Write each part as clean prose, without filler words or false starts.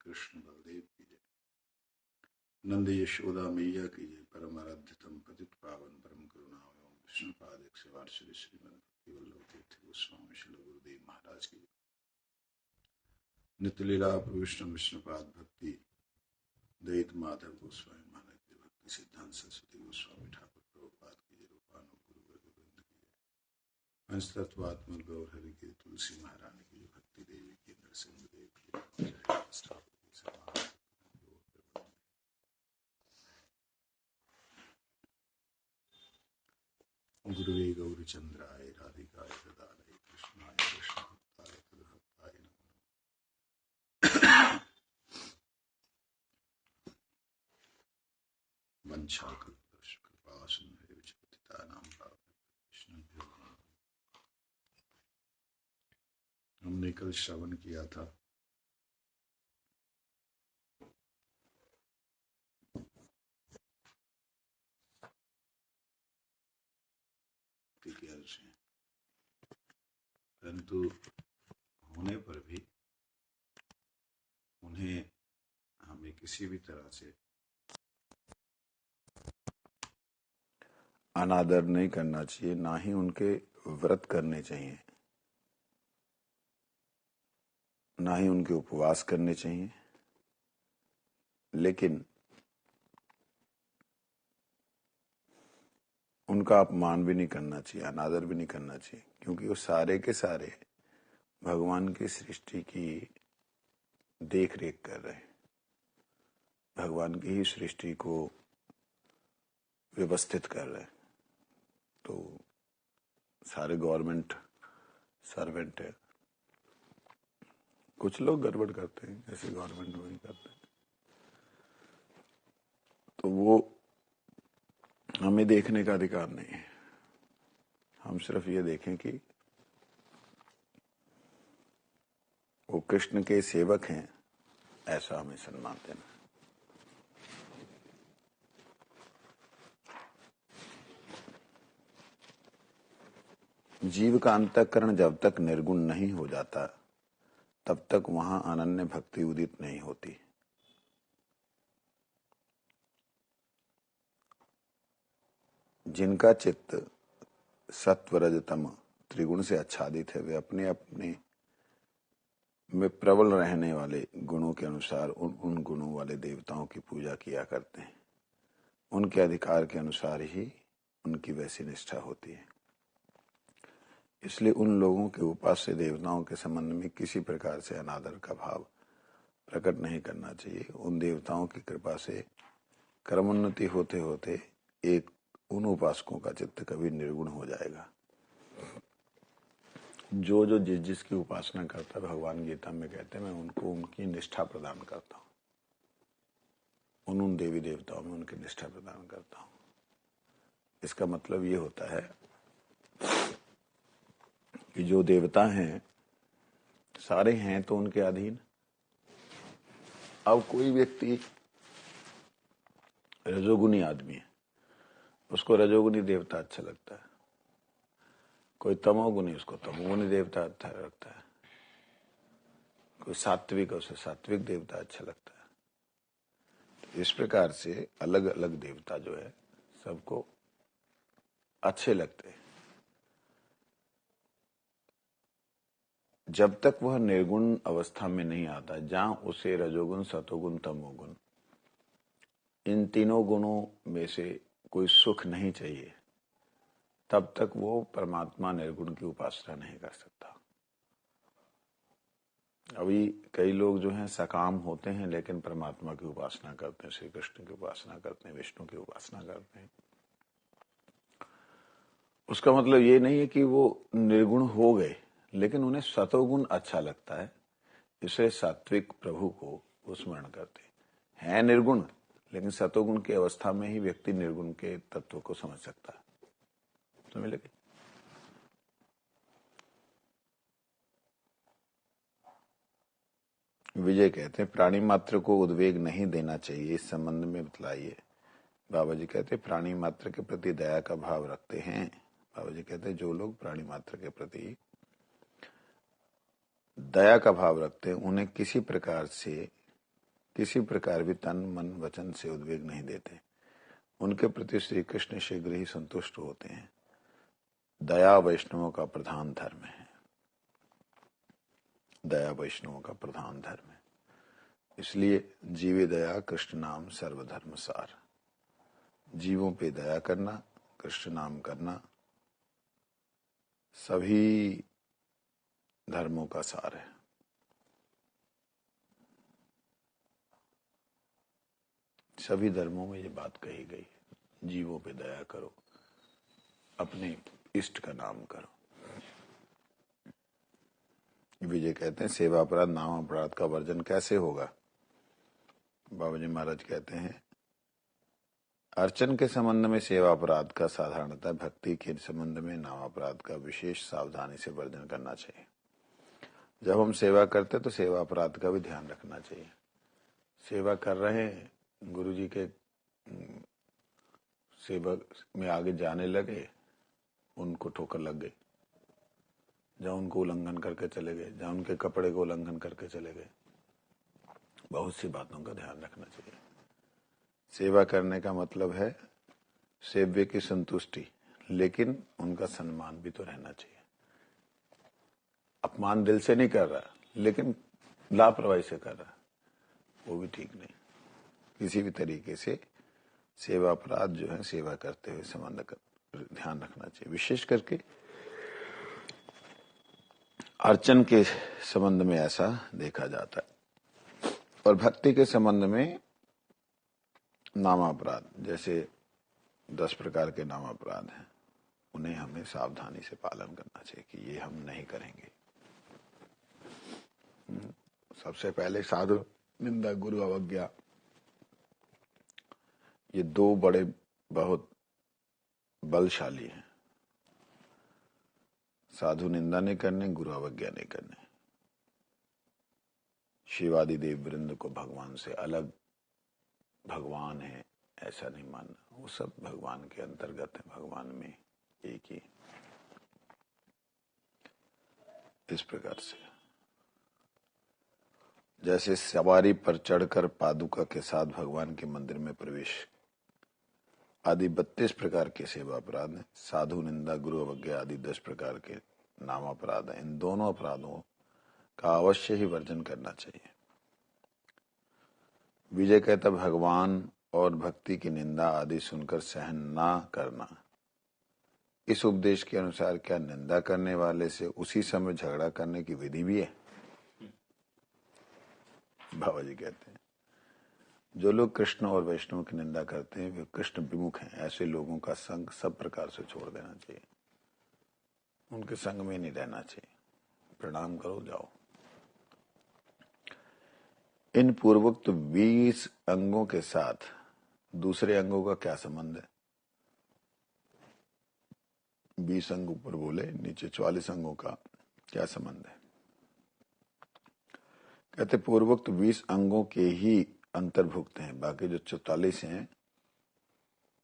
कृष्ण बलदेव की जय। नंद यशोदा मैया की जय। परम आराध्यतम पतित पावन परम करुणामय विष्णु पाद एक सेवार श्री श्रीमद भक्ति वल्लभ तीर्थ गोस्वामी श्री गुरुदेव महाराज की नित्य लीला विष्णु विष्णुपाद भक्ति दयित माधव गोस्वामी महाराज की भक्ति सिद्धांत सरस्वती गोस्वामी ठाकुर प्रभुपाद की जय। रूपानुग गुरु वर्ग वृंद की जय। अंश तत्वात्मल गौर हरि की तुलसी महारानी की भक्ति देवी की नरसिंह देव की जय। गुरुवे गौरचंद्राय राधिकाय तदालय कृष्णाय कृष्णभक्ताय तद्भक्ताय नमः। वंशाकल्पतरुश्च कृपासिन्धुभ्यो च पतितानां पावनेभ्यो वैष्णवेभ्यो नमः। हमने कल श्रवण किया था से, परंतु होने पर भी उन्हें हमें किसी भी तरह से अनादर नहीं करना चाहिए, ना ही उनके व्रत करने चाहिए, ना ही उनके उपवास करने चाहिए, लेकिन उनका अपमान भी नहीं करना चाहिए, अनादर भी नहीं करना चाहिए, क्योंकि वो सारे के सारे भगवान की सृष्टि की देख रेख कर रहे हैं, भगवान की ही सृष्टि को व्यवस्थित कर रहे हैं। तो सारे गवर्नमेंट सर्वेंट है। कुछ लोग गड़बड़ करते हैं, जैसे गवर्नमेंट वही करते हैं, तो वो हमें देखने का अधिकार नहीं है। हम सिर्फ ये देखें कि वो कृष्ण के सेवक हैं, ऐसा हमें सम्मान देना। जीव का अंतःकरण जब तक निर्गुण नहीं हो जाता, तब तक वहां अनन्य भक्ति उदित नहीं होती। जिनका चित्त सत्व रज तम त्रिगुण से आच्छादित है, वे अपने अपने में प्रबल रहने वाले गुणों के अनुसार उन गुणों वाले देवताओं की पूजा किया करते हैं। उनके अधिकार के अनुसार ही उनकी वैसी निष्ठा होती है। इसलिए उन लोगों के उपास्य देवताओं के संबंध में किसी प्रकार से अनादर का भाव प्रकट नहीं करना चाहिए। उन देवताओं की कृपा से कर्मोन्नति होते होते एक उन उपासकों का चित्त कभी निर्गुण हो जाएगा। जो जो जिसकी उपासना करता है, भगवान गीता में कहते हैं, मैं उनको उनकी निष्ठा प्रदान करता हूँ, उन देवी देवताओं में उनकी निष्ठा प्रदान करता हूँ। इसका मतलब ये होता है कि जो देवता हैं सारे हैं तो उनके अधीन। अब कोई व्यक्ति रजोगुनी आदमी है, उसको रजोगुनी देवता अच्छा लगता है। कोई तमोगुनी, उसको तमोगुनी देवता अच्छा लगता है। कोई सात्विक, उसे सात्विक देवता अच्छा लगता है। तो इस प्रकार से अलग अलग देवता जो है सबको अच्छे लगते हैं। जब तक वह निर्गुण अवस्था में नहीं आता, जहां उसे रजोगुण सतोगुण तमोगुण इन तीनों गुणों में से कोई सुख नहीं चाहिए, तब तक वो परमात्मा निर्गुण की उपासना नहीं कर सकता। अभी कई लोग जो हैं सकाम होते हैं, लेकिन परमात्मा की उपासना करते हैं, श्री कृष्ण की उपासना करते हैं, विष्णु की उपासना करते हैं। उसका मतलब ये नहीं है कि वो निर्गुण हो गए, लेकिन उन्हें सतोगुण अच्छा लगता है, इसलिए सात्विक प्रभु को वो स्मरण करते हैं। निर्गुण, लेकिन सतोगुण की अवस्था में ही व्यक्ति निर्गुण के तत्व को समझ सकता है। समझ लगे? विजय कहते हैं प्राणी मात्र को उद्वेग नहीं देना चाहिए, इस संबंध में बतलाइए। बाबा जी कहते हैं प्राणी मात्र के प्रति दया का भाव रखते हैं। बाबा जी कहते हैं जो लोग प्राणी मात्र के प्रति दया का भाव रखते हैं, उन्हें किसी प्रकार से किसी प्रकार भी तन मन वचन से उद्वेग नहीं देते। उनके प्रति श्री कृष्ण शीघ्र ही संतुष्ट होते हैं। दया वैष्णवों का प्रधान धर्म है। दया वैष्णवों का प्रधान धर्म है। इसलिए जीवे दया कृष्ण नाम सर्वधर्म सार। जीवों पे दया करना, कृष्ण नाम करना सभी धर्मों का सार है। सभी धर्मों में ये बात कही गई है, जीवों पे दया करो, अपने इष्ट का नाम करो। विजय कहते हैं सेवा अपराध नाम अपराध का वर्जन कैसे होगा। बाबा जी महाराज कहते हैं अर्चन के संबंध में सेवा अपराध का साधारणतः, भक्ति के संबंध में नाम अपराध का विशेष सावधानी से वर्जन करना चाहिए। जब हम सेवा करते तो सेवा अपराध का भी ध्यान रखना चाहिए। सेवा कर रहे हैं, गुरु जी के सेवा में आगे जाने लगे, उनको ठोकर लग गई, जहाँ उनको उल्लंघन करके चले गए, जहाँ उनके कपड़े को उल्लंघन करके चले गए। बहुत सी बातों का ध्यान रखना चाहिए। सेवा करने का मतलब है सेव्य की संतुष्टि, लेकिन उनका सम्मान भी तो रहना चाहिए। अपमान दिल से नहीं कर रहा, लेकिन लापरवाही से कर रहा, वो भी ठीक नहीं। किसी भी तरीके से सेवा अपराध जो है सेवा करते हुए संबंध का ध्यान रखना चाहिए। विशेष करके अर्चन के संबंध में ऐसा देखा जाता है। और भक्ति के संबंध में नामापराध, जैसे 10 प्रकार के नामापराध हैं, उन्हें हमें सावधानी से पालन करना चाहिए कि ये हम नहीं करेंगे। सबसे पहले साधु निंदा, गुरु अवज्ञा, ये 2 बड़े बहुत बलशाली हैं। साधु निंदा नहीं करने, गुरु अवज्ञा नहीं करने। शिवादि देव वृंद को भगवान से अलग भगवान है ऐसा नहीं मानना, वो सब भगवान के अंतर्गत है, भगवान में एक ही। इस प्रकार से जैसे सवारी पर चढ़कर पादुका के साथ भगवान के मंदिर में प्रवेश आदि 32 प्रकार के सेवा अपराध हैं। साधु निंदा, गुरु अवज्ञा आदि 10 प्रकार के नाम अपराध हैं। इन दोनों अपराधों का अवश्य ही वर्जन करना चाहिए। विजय कहता भगवान और भक्ति की निंदा आदि सुनकर सहन ना करना। इस उपदेश के अनुसार क्या निंदा करने वाले से उसी समय झगड़ा करने की विधि भी है? बाबा जी कहते हैं जो लोग कृष्ण और वैष्णव की निंदा करते हैं वे कृष्ण विमुख हैं। ऐसे लोगों का संग सब प्रकार से छोड़ देना चाहिए, उनके संग में नहीं रहना चाहिए। प्रणाम करो, जाओ। इन पूर्वोक्त 20 अंगों के साथ दूसरे अंगों का क्या संबंध है? 20 अंग ऊपर बोले, नीचे 44 अंगों का क्या संबंध है? कहते पूर्वोक्त 20 अंगों के ही अंतर्भुक्त हैं, बाकी जो 44 हैं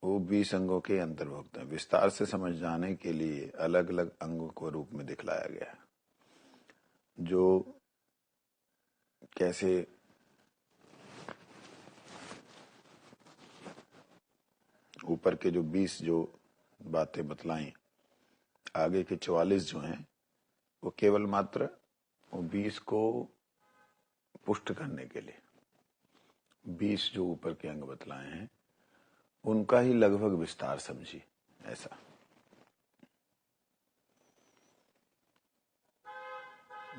वो 20 अंगों के अंतर्भुक्त हैं। विस्तार से समझ जाने के लिए अलग अलग अंगों को रूप में दिखलाया गया, जो कैसे ऊपर के जो 20 जो बातें बतलाई, आगे के 44 जो हैं वो केवल मात्र वो 20 को पुष्ट करने के लिए 20 जो ऊपर के अंग बतलाए हैं उनका ही लगभग विस्तार समझी। ऐसा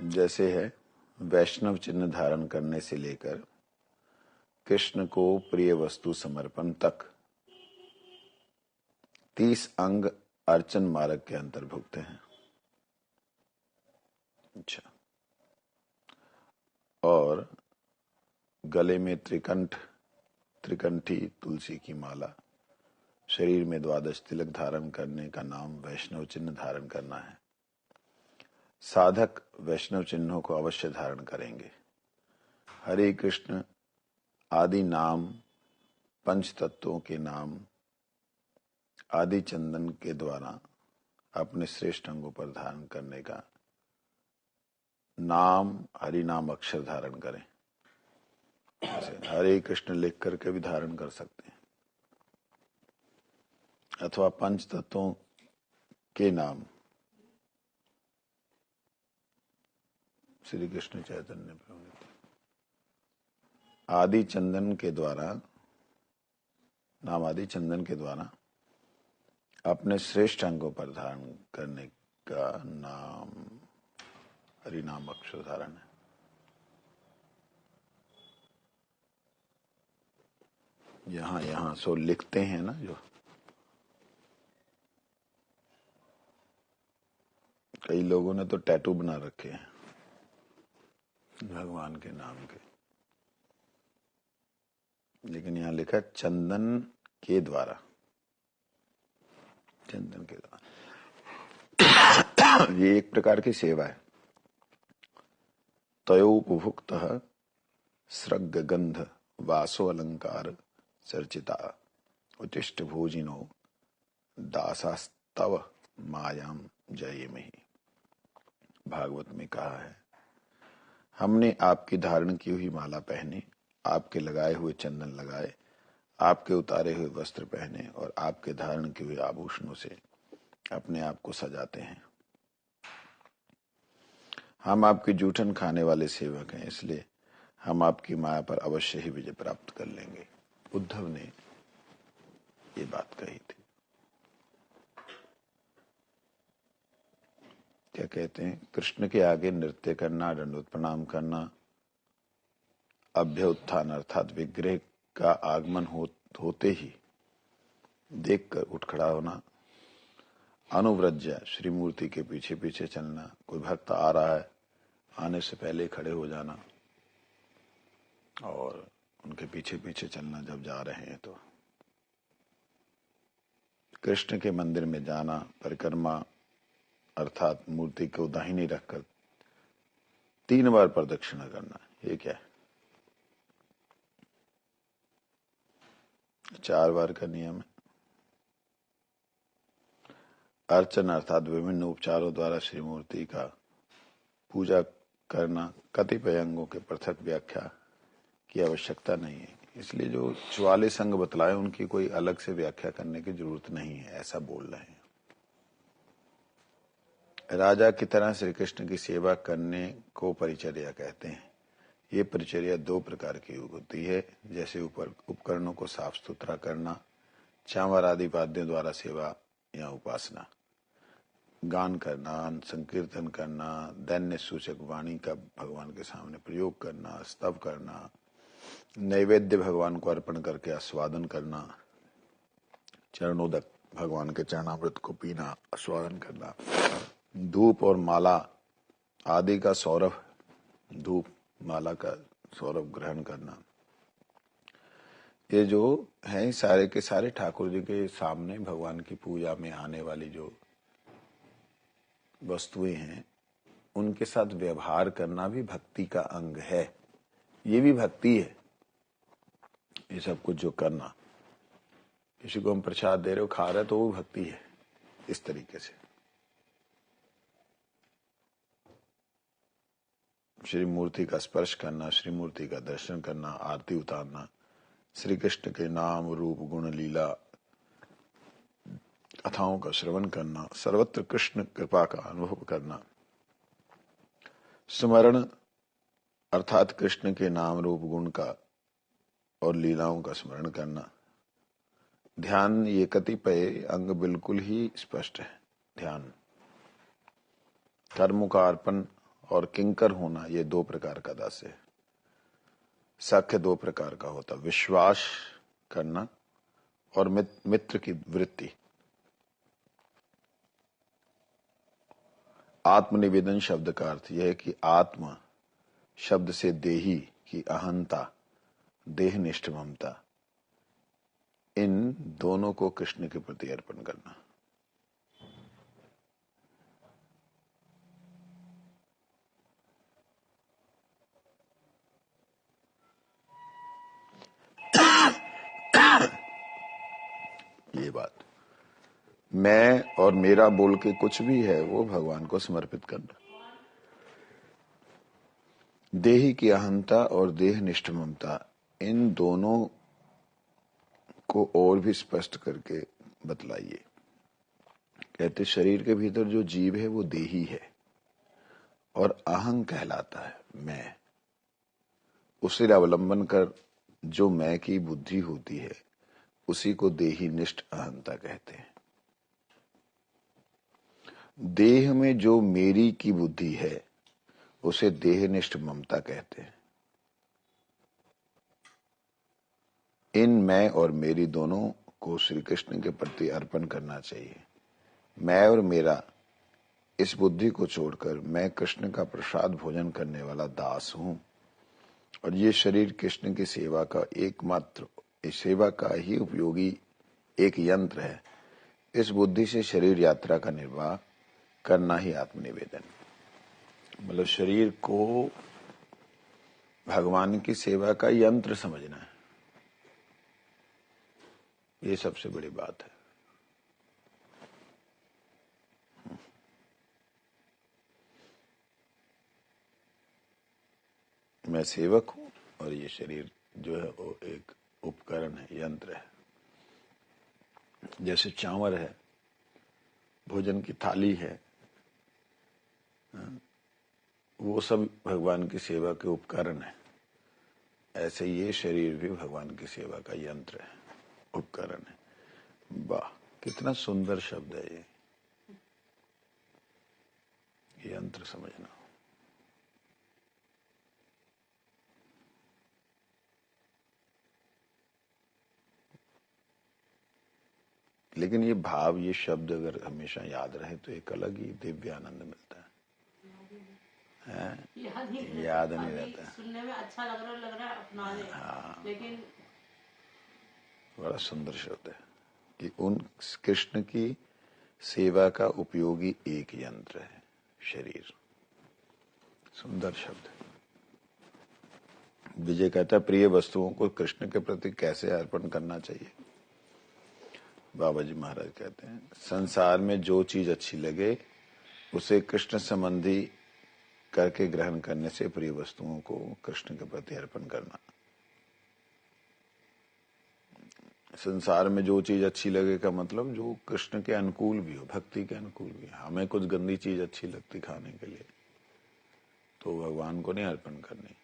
जैसे है वैष्णव चिन्ह धारण करने से लेकर कृष्ण को प्रिय वस्तु समर्पण तक 30 अंग अर्चन मार्ग के अंतर्भुक्त हैं। अच्छा, और गले में त्रिकंठी तुलसी की माला, शरीर में 12 तिलक धारण करने का नाम वैष्णव चिन्ह धारण करना है। साधक वैष्णव चिन्हों को अवश्य धारण करेंगे। हरे कृष्ण आदि नाम, पंच तत्वों के नाम आदि चंदन के द्वारा अपने श्रेष्ठ अंगों पर धारण करने का नाम हरि नाम अक्षर धारण करें। जैसे हरे कृष्ण लिख करके भी धारण कर सकते हैं, अथवा पंच तत्वों के नाम श्री कृष्ण चैतन्य प्रभु आदि चंदन के द्वारा, नाम आदि चंदन के द्वारा अपने श्रेष्ठ अंगों पर धारण करने का नाम हरिनाम अक्षर धारण है। यहां सो लिखते हैं ना, जो कई लोगों ने तो टैटू बना रखे हैं भगवान के नाम के, लेकिन यहां लिखा चंदन के द्वारा, चंदन के द्वारा। ये एक प्रकार की सेवा है। तयोपभुक्त स्रग गंध वासो अलंकार चर्चिता उचिष्ट भोजिनो दासास्तव मायाम जय में ही। भागवत में कहा है, हमने आपकी धारण की हुई माला पहने, आपके लगाए हुए चंदन लगाए, आपके उतारे हुए वस्त्र पहने और आपके धारण किए हुए आभूषणों से अपने आप को सजाते हैं। हम आपके जूठन खाने वाले सेवक हैं, इसलिए हम आपकी माया पर अवश्य ही विजय प्राप्त कर लेंगे। उद्धव ने ये बात कही थी। क्या कहते हैं, कृष्ण के आगे नृत्य करना, दंडवत प्रणाम करना, अभ्युत्थान अर्थात विग्रह का आगमन होते ही देखकर उठ खड़ा होना, अनुव्रज्य श्री मूर्ति के पीछे पीछे चलना, कोई भक्त आ रहा है आने से पहले खड़े हो जाना और उनके पीछे पीछे चलना जब जा रहे हैं तो, कृष्ण के मंदिर में जाना, परिक्रमा अर्थात मूर्ति को दाहिनी रखकर 3 बार प्रदक्षिणा करना। ये क्या है? 4 बार का नियम है। अर्चन अर्थात विभिन्न उपचारों द्वारा श्री मूर्ति का पूजा करना, कतिपय अंगों के पृथक व्याख्या की आवश्यकता नहीं है, इसलिए जो 44 अंग बतलाए उनकी कोई अलग से व्याख्या करने की जरूरत नहीं है, ऐसा बोल रहे हैं। राजा की तरह श्री कृष्ण की सेवा करने को परिचर्या कहते हैं। ये परिचर्या 2 प्रकार की होती है, जैसे ऊपर उपकरणों को साफ सुथरा करना, चांवर आदि वाद्यों द्वारा सेवा या उपासना, गान करना, संकीर्तन करना, दैन्य सूचक वाणी का भगवान के सामने प्रयोग करना, स्तव करना, नैवेद्य भगवान को अर्पण करके आस्वादन करना, चरणोदक भगवान के चरणामृत को पीना, आस्वादन करना, धूप और माला आदि का सौरभ, धूप माला का सौरभ ग्रहण करना, ये जो है सारे के सारे ठाकुर जी के सामने भगवान की पूजा में आने वाली जो वस्तुएं हैं उनके साथ व्यवहार करना भी भक्ति का अंग है। ये भी भक्ति है। ये सब कुछ जो करना, किसी को हम प्रसाद दे रहे हो, खा रहे, तो वो भक्ति है। इस तरीके से श्री मूर्ति का स्पर्श करना, श्री मूर्ति का दर्शन करना, आरती उतारना, श्री कृष्ण के नाम रूप गुण लीला कथाओं का श्रवण करना, सर्वत्र कृष्ण कृपा का अनुभव करना, स्मरण अर्थात कृष्ण के नाम रूप गुण का और लीलाओं का स्मरण करना, ध्यान, ये कतिपय अंग बिल्कुल ही स्पष्ट है। ध्यान, कर्मों का अर्पण और किंकर होना, ये 2 प्रकार का दास है। साख्य 2 प्रकार का होता, विश्वास करना और मित्र की वृत्ति। आत्मनिवेदन शब्द का अर्थ यह है कि आत्मा शब्द से देही की अहंता, देहनिष्ठ ममता, इन दोनों को कृष्ण के प्रति अर्पण करना। ये बात, मैं और मेरा बोल के कुछ भी है वो भगवान को समर्पित करना। देही की अहंता और देहनिष्ठ ममता, इन दोनों को और भी स्पष्ट करके बतलाइए। कहते शरीर के भीतर जो जीव है वो देही है और अहं कहलाता है, मैं। उसे अवलंबन कर जो मैं की बुद्धि होती है उसी को देही निष्ठ अहंता कहते हैं। देह में जो मेरी की बुद्धि है उसे देहनिष्ठ ममता कहते हैं। इन मैं और मेरी दोनों को श्री कृष्ण के प्रति अर्पण करना चाहिए। मैं और मेरा इस बुद्धि को छोड़कर मैं कृष्ण का प्रसाद भोजन करने वाला दास हूं और ये शरीर कृष्ण की सेवा का एकमात्र, इस सेवा का ही उपयोगी एक यंत्र है। इस बुद्धि से शरीर यात्रा का निर्वाह करना ही आत्मनिवेदन। मतलब शरीर को भगवान की सेवा का यंत्र समझना है, ये सबसे बड़ी बात है। मैं सेवक हूं और ये शरीर जो है वो एक उपकरण है, यंत्र है। जैसे चावल है, भोजन की थाली है, वो सब भगवान की सेवा के उपकरण है। ऐसे ये शरीर भी भगवान की सेवा का यंत्र है, उपकरण है। वाह, कितना सुंदर शब्द है ये, यंत्र समझना। लेकिन ये भाव, ये शब्द अगर हमेशा याद रहे तो एक अलग ही दिव्य आनंद मिलता है। याद नहीं रहता, सुनने में अच्छा लग रहा है अपना ले। हाँ। लेकिन बड़ा सुंदर शब्द है कि उन कृष्ण की सेवा का उपयोगी एक यंत्र है शरीर। सुंदर शब्द। विजय कहता है प्रिय वस्तुओं को कृष्ण के प्रति कैसे अर्पण करना चाहिए। बाबा जी महाराज कहते हैं संसार में जो चीज अच्छी लगे उसे कृष्ण संबंधी करके ग्रहण करने से प्रिय वस्तुओं को कृष्ण के प्रति अर्पण करना। संसार में जो चीज अच्छी लगे का मतलब जो कृष्ण के अनुकूल भी हो, भक्ति के अनुकूल भी। हमें कुछ गंदी चीज अच्छी लगती खाने के लिए तो भगवान को नहीं अर्पण करनी।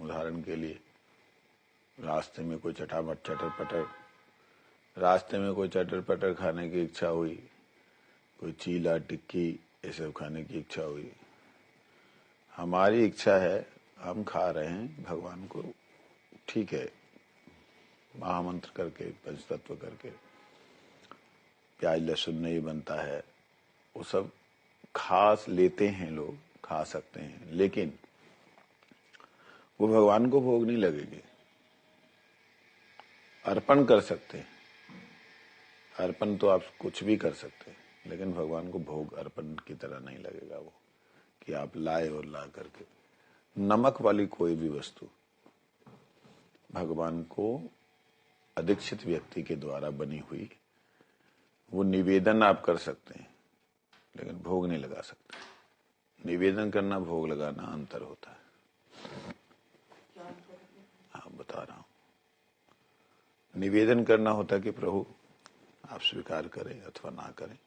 उदाहरण के लिए रास्ते में कोई चटर पटर, रास्ते में कोई चटर पटर खाने की इच्छा हुई, कोई चीला टिक्की ये सब खाने की इच्छा हुई, हमारी इच्छा है, हम खा रहे हैं भगवान को, ठीक है, महामंत्र करके पंचतत्व करके, प्याज लहसुन नहीं बनता है, वो सब खास लेते हैं लोग, खा सकते हैं, लेकिन वो भगवान को भोग नहीं लगेगी। अर्पण कर सकते हैं, अर्पण तो आप कुछ भी कर सकते हैं, लेकिन भगवान को भोग अर्पण की तरह नहीं लगेगा वो, कि आप लाए और ला करके। नमक वाली कोई भी वस्तु भगवान को अधिक्षित व्यक्ति के द्वारा बनी हुई, वो निवेदन आप कर सकते हैं लेकिन भोग नहीं लगा सकते। निवेदन करना, भोग लगाना अंतर होता है। हाँ, बता रहा हूं। निवेदन करना होता है कि प्रभु आप स्वीकार करें अथवा ना करें,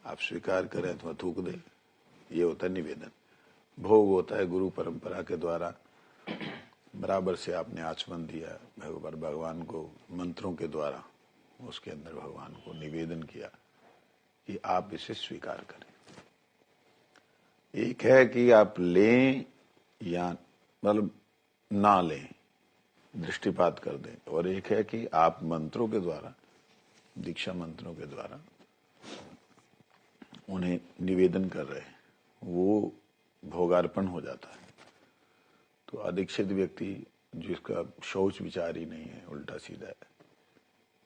आप स्वीकार करें अथवा थूक दें, ये होता है निवेदन। भोग होता है गुरु परंपरा के द्वारा बराबर से आपने आचमन दिया भगवान को मंत्रों के द्वारा, उसके अंदर भगवान को निवेदन किया कि आप इसे स्वीकार करें। एक है कि आप लें या मतलब ना लें, दृष्टिपात कर दें, और एक है कि आप मंत्रों के द्वारा, दीक्षा मंत्रों के द्वारा उन्हें निवेदन कर रहे हैं, वो भोगार्पण हो जाता है। तो अधिक्षित व्यक्ति जिसका शौच विचार ही नहीं है, उल्टा सीधा है,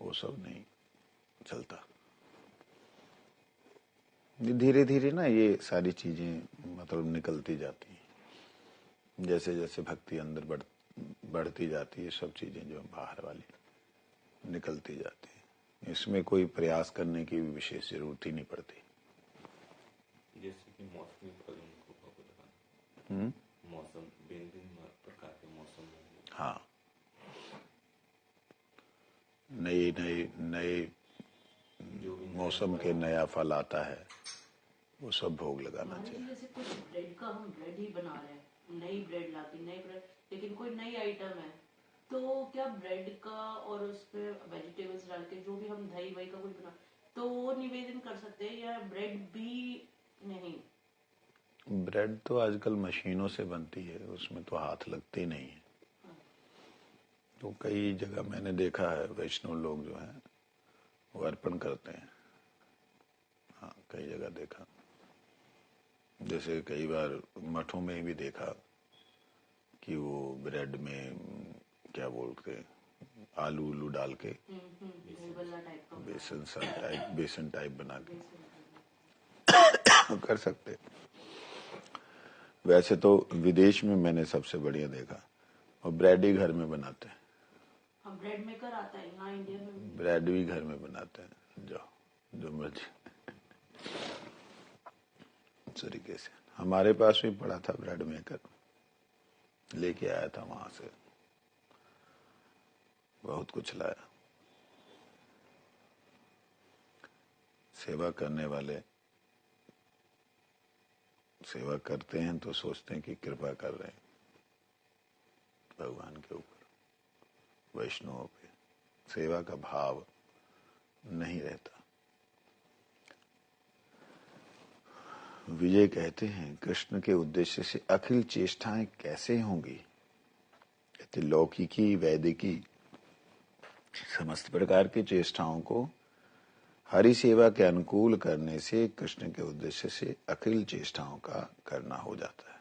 वो सब नहीं चलता। धीरे धीरे ना ये सारी चीजें मतलब निकलती जाती हैं, जैसे जैसे भक्ति अंदर बढ़ती जाती है, सब चीजें जो बाहर वाली निकलती जाती है। इसमें कोई प्रयास करने की भी विशेष जरूरत ही नहीं पड़ती। जैसे कि मौसमी फल उनको लगाना, मौसम भिन्न भिन्न प्रकार के मौसम हाँ, नई नई नए मौसम के नया फल आता है, वो सब भोग लगाना महाराज जी चाहिए। जैसे कुछ ब्रेड का हम ब्रेड ही बना रहे हैं, नई ब्रेड लाके नई ब्रेड, लेकिन कोई नई आइटम है, तो क्या ब्रेड का और उस पे वेजिटेबल्स डाल के जो भी हम दही वही का कुछ बना, तो वो निवेदन कर सकते हैं या ब्रेड भी नहीं? ब्रेड तो आजकल मशीनों से बनती है, उसमें तो हाथ लगते ही नहीं है। तो कई जगह मैंने देखा है वैष्णव लोग जो हैं वो अर्पण करते हैं। हाँ, कई जगह देखा, जैसे कई बार मठों में भी देखा कि वो ब्रेड में क्या बोलते हैं, आलू उलू डाल के भुलवल्ला टाइप का बना बेसन टाइप बना बेसन के कर सकते। वैसे तो विदेश में मैंने सबसे बढ़िया देखा, और ब्रेड ही घर में बनाते हैं। हम ब्रेड मेकर आता है यहाँ इंडिया में। ब्रेड भी घर में बनाते हैं, जो मर्जी तरीके से। हमारे पास भी पड़ा था ब्रेड मेकर, लेके आया था वहां से, बहुत कुछ लाया। सेवा करने वाले सेवा करते हैं तो सोचते हैं कि कृपा कर रहे हैं भगवान के ऊपर, वैष्णवों पे सेवा का भाव नहीं रहता। विजय कहते हैं कृष्ण के उद्देश्य से अखिल चेष्टाएं कैसे होंगी, कहते लौकिकी वैदिकी समस्त प्रकार की चेष्टाओं को हरि सेवा के अनुकूल करने से कृष्ण के उद्देश्य से अखिल चेष्टाओं का करना हो जाता है।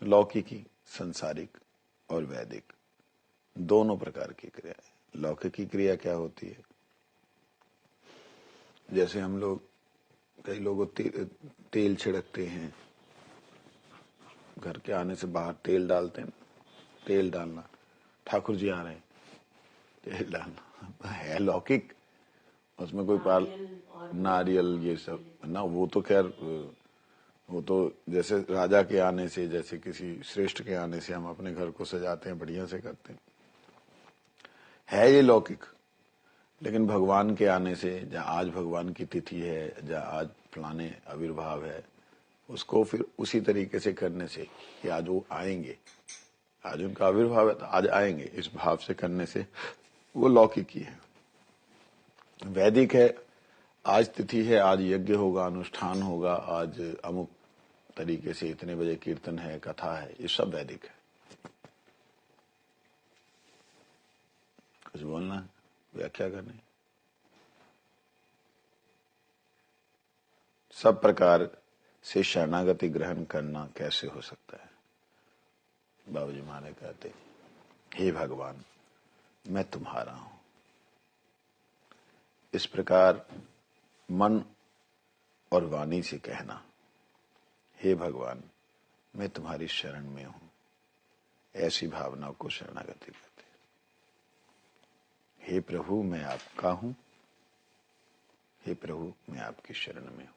लौकिकी संसारिक और वैदिक दोनों प्रकार की क्रियाएं। लौकिकी क्रिया क्या होती है, जैसे हम लोग कई लोग तेल छिड़कते हैं, घर के आने से बाहर तेल डालते हैं, तेल डालना, ठाकुर जी आ रहे हैं तेल डालना है लौकिक, उसमें कोई नारियल ये सब ना, वो तो खैर वो तो जैसे राजा के आने से, जैसे किसी श्रेष्ठ के आने से हम अपने घर को सजाते हैं, बढ़िया से करते हैं, है ये लौकिक। लेकिन भगवान के आने से, जहाँ आज भगवान की तिथि है, जहाँ आज फलाने आविर्भाव है, उसको फिर उसी तरीके से करने से कि आज वो आएंगे, आज उनका आविर्भाव है तो आज आएंगे, इस भाव से करने से वो लौकिक ही है। वैदिक है, आज तिथि है, आज यज्ञ होगा, अनुष्ठान होगा, आज अमुक तरीके से इतने बजे कीर्तन है, कथा है, ये सब वैदिक है। कुछ बोलना है, व्याख्या करनी। सब प्रकार से शरणागति ग्रहण करना कैसे हो सकता है? बाबूजी महाराज कहते, हे भगवान मैं तुम्हारा हूं। इस प्रकार मन और वाणी से कहना, हे भगवान मैं तुम्हारी शरण में हूं, ऐसी भावना को शरणागति कहते हैं। हे प्रभु मैं आपका हूं, हे प्रभु मैं आपकी शरण में हूं।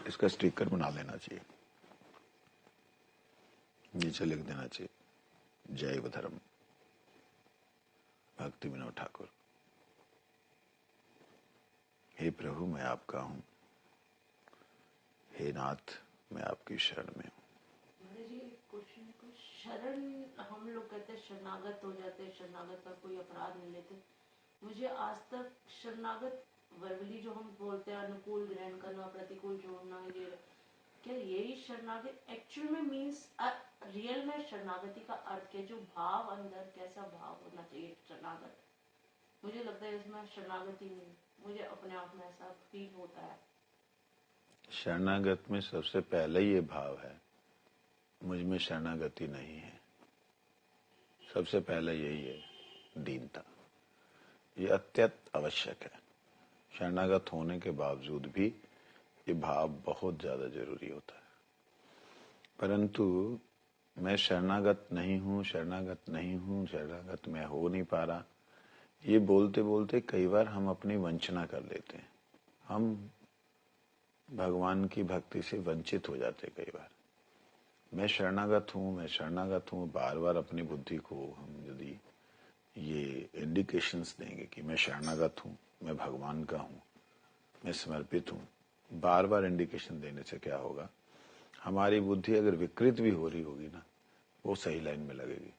इसका स्टिकर बना लेना चाहिए, नीचे लिख देना चाहिए, जैव धर्म भक्ति विनोद ठाकुर। हे प्रभु मैं आपका हूं, हे नाथ मैं आपकी शरण में हूं। शरण, हम लोग कहते हैं शरणागत हो जाते हैं, शरणागत का कोई अपराध नहीं लेते। मुझे आज तक शरणागत वर्बली जो हम बोलते हैं, अनुकूल ग्रहण करना, प्रतिकूल जोड़ना, ये क्या यही शरणागत एक्चुअल में मीन्स, रियल में शरणागति का अर्थ क्या, जो भाव अंदर कैसा भाव होना चाहिए शरणागत? मुझे लगता है इसमें शरणागति नहीं, मुझे अपने आप में ऐसा फील होता है। शरणागत में सबसे पहले ये भाव है, मुझ में शरणागति नहीं है। सबसे पहले यही है, दीनता। ये अत्यंत आवश्यक है। शरणागत होने के बावजूद भी ये भाव बहुत ज्यादा जरूरी होता है। परंतु मैं शरणागत नहीं हूं, शरणागत नहीं हूं, शरणागत मैं हो नहीं पा रहा, ये बोलते बोलते कई बार हम अपनी वंचना कर लेते हैं। हम भगवान की भक्ति से वंचित हो जाते कई बार। मैं शरणागत हूँ, बार बार अपनी बुद्धि को हम यदि ये इंडिकेशंस देंगे कि मैं शरणागत हूँ, मैं भगवान का हूँ, मैं समर्पित हूँ, बार बार इंडिकेशन देने से क्या होगा, हमारी बुद्धि अगर विकृत भी हो रही होगी ना, वो सही लाइन में लगेगी।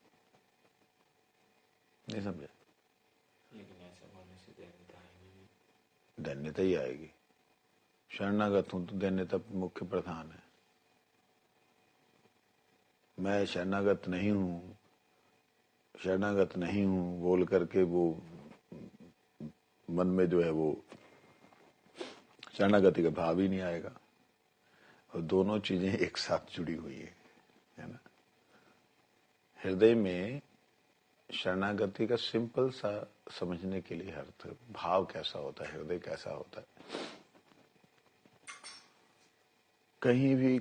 नहीं समझे? लेकिन ऐसा बोलने से दैन्यता आएगी नहीं। दैन्यता ही आएगी। शरणागत हूं तो दैन्यता मुख्य प्रधान है। मैं शरणागत नहीं हूं बोल करके वो मन में जो है वो शरणागति का भाव ही नहीं आएगा। और दोनों चीजें एक साथ जुड़ी हुई है ना। हृदय में शरणागति का सिंपल सा समझने के लिए अर्थ, भाव कैसा होता है, हृदय कैसा होता है। कहीं भी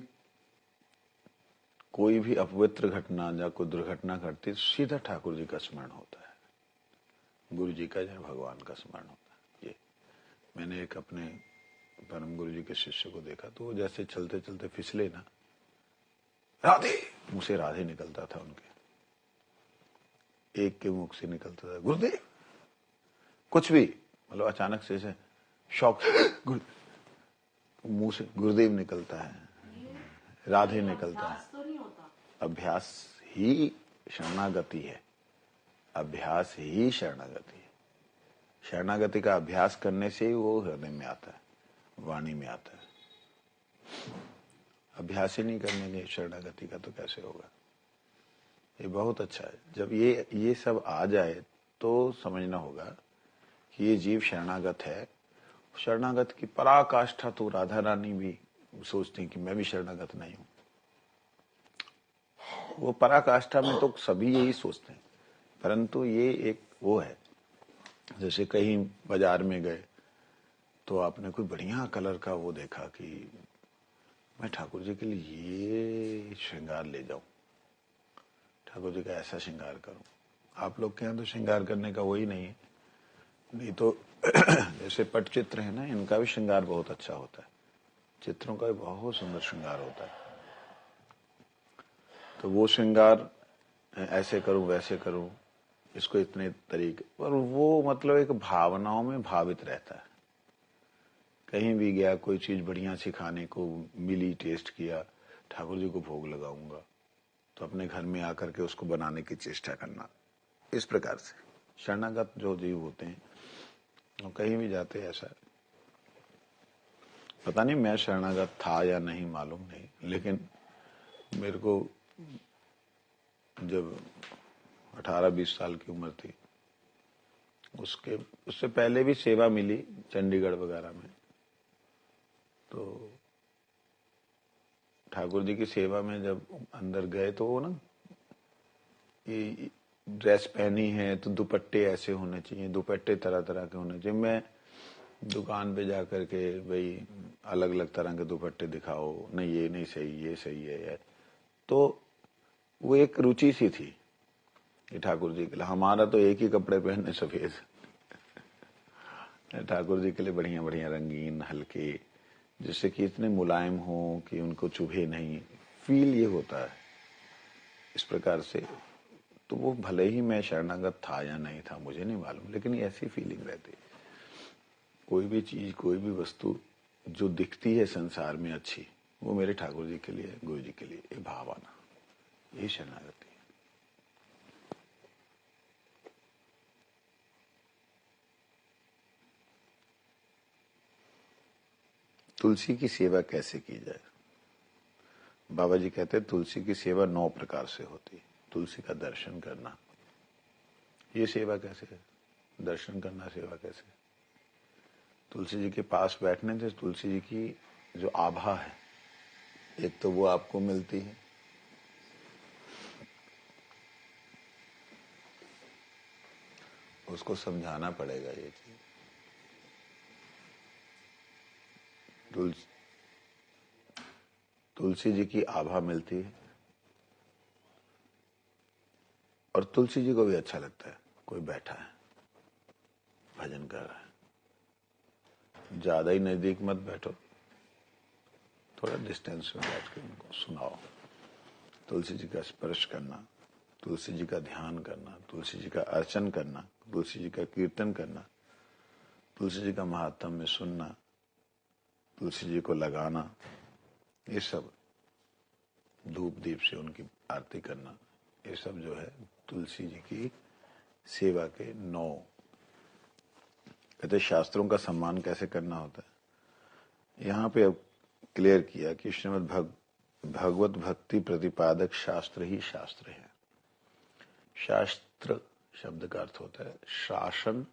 कोई भी अपवित्र घटना या कोई दुर्घटना घटती, सीधा ठाकुर जी का स्मरण होता है, गुरु जी का या भगवान का स्मरण होता है। ये मैंने एक अपने परम गुरु जी के शिष्य को देखा, तो वो जैसे चलते चलते फिसले ना, राधे, मुंह से राधे निकलता था उनके, एक के मुख से निकलता था गुरुदेव, कुछ भी मतलब अचानक से शौक, मुंह से गुरुदेव निकलता है, राधे निकलता है। तो नहीं होता। अभ्यास ही शरणागति है, अभ्यास ही शरणागति है। शरणागति का अभ्यास करने से ही वो हृदय में आता है, वाणी में आता है। अभ्यास ही नहीं करने के शरणागति का तो कैसे होगा। ये बहुत अच्छा है। जब ये सब आ जाए तो समझना होगा कि ये जीव शरणागत है। शरणागत की पराकाष्ठा तो राधा रानी भी सोचती हैं कि मैं भी शरणागत नहीं हूं। वो पराकाष्ठा में तो सभी यही सोचते हैं, परंतु ये एक वो है, जैसे कहीं बाजार में गए तो आपने कोई बढ़िया कलर का वो देखा कि मैं ठाकुर जी के लिए ये श्रृंगार ले जाऊं, ठाकुर जी का ऐसा श्रृंगार करूं। आप लोग के यहाँ तो श्रृंगार करने का वही नहीं है, नहीं तो जैसे पटचित्र है ना, इनका भी श्रृंगार बहुत अच्छा होता है, चित्रों का भी बहुत सुंदर श्रृंगार होता है। तो वो श्रृंगार ऐसे करूं वैसे करूं, इसको इतने तरीके, पर वो मतलब एक भावनाओं में भावित रहता है। कहीं भी गया, कोई चीज बढ़िया सी खाने को मिली, टेस्ट किया, ठाकुर जी को भोग लगाऊंगा, तो अपने घर में आकर के उसको बनाने की चेष्टा करना। इस प्रकार से शरणागत जो जीव होते हैं वो कहीं भी जाते हैं ऐसा। पता नहीं मैं शरणागत था या नहीं, मालूम नहीं, लेकिन मेरे को जब 18-20 साल की उम्र थी, उससे पहले भी सेवा मिली चंडीगढ़ वगैरह में। तो ठाकुर जी की सेवा में जब अंदर गए तो वो ना, ये ड्रेस पहनी है तो दुपट्टे ऐसे होने चाहिए, दुपट्टे तरह तरह के होने चाहिए। मैं दुकान पे जा करके भाई अलग अलग तरह के दुपट्टे दिखाओ, नहीं ये नहीं सही, ये सही है। तो वो एक रुचि सी थी कि ठाकुर जी के लिए, हमारा तो एक ही कपड़े पहनने सफेद, ठाकुर जी के लिए बढ़िया बढ़िया रंगीन हल्के, जिससे कि इतने मुलायम हो कि उनको चुभे नहीं, फील ये होता है इस प्रकार से। तो वो भले ही मैं शरणागत था या नहीं था मुझे नहीं मालूम, लेकिन ऐसी फीलिंग रहती है। कोई भी चीज, कोई भी वस्तु जो दिखती है संसार में अच्छी, वो मेरे ठाकुर जी के लिए, गुरु जी के लिए, ये भाव आना, ये शरणागति है। तुलसी की सेवा कैसे की जाए? बाबा जी कहते हैं तुलसी की सेवा 9 प्रकार से होती है। तुलसी का दर्शन करना, ये सेवा कैसे है? दर्शन करना सेवा कैसे? तुलसी जी के पास बैठने से तुलसी जी की जो आभा है, एक तो वो आपको मिलती है, उसको समझाना पड़ेगा ये चीज। तुलसी जी की आभा मिलती है, और तुलसी जी को भी अच्छा लगता है कोई बैठा है भजन कर रहा है। ज्यादा ही नजदीक मत बैठो, थोड़ा डिस्टेंस में बैठ के उनको सुनाओ। तुलसी जी का स्पर्श करना, तुलसी जी का ध्यान करना, तुलसी जी का अर्चन करना, तुलसी जी का कीर्तन करना, तुलसी जी का महात्म्य सुनना, तुलसी जी को लगाना, ये सब धूप दीप से उनकी आरती करना, ये सब जो है तुलसी जी की सेवा के 9। कहते शास्त्रों का सम्मान कैसे करना होता है। यहाँ पे अब क्लियर किया कि श्रीमद् भगवत भक्ति प्रतिपादक शास्त्र ही शास्त्र है। शास्त्र शब्द का अर्थ होता है शासन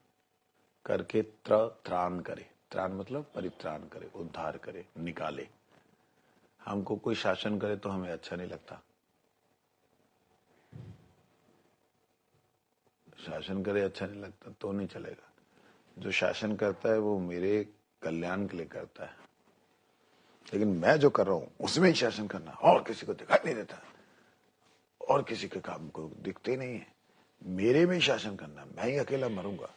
करके त्राण करे। त्राण मतलब परित्राण करे, उद्धार करे, निकाले। हमको कोई शासन करे तो हमें अच्छा नहीं लगता। शासन करे अच्छा नहीं लगता तो नहीं चलेगा। जो शासन करता है वो मेरे कल्याण के लिए करता है, लेकिन मैं जो कर रहा हूं उसमें ही शासन करना और किसी को दिखाई नहीं देता और किसी के काम को दिखते नहीं है, मेरे में ही शासन करना, मैं ही अकेला मरूंगा,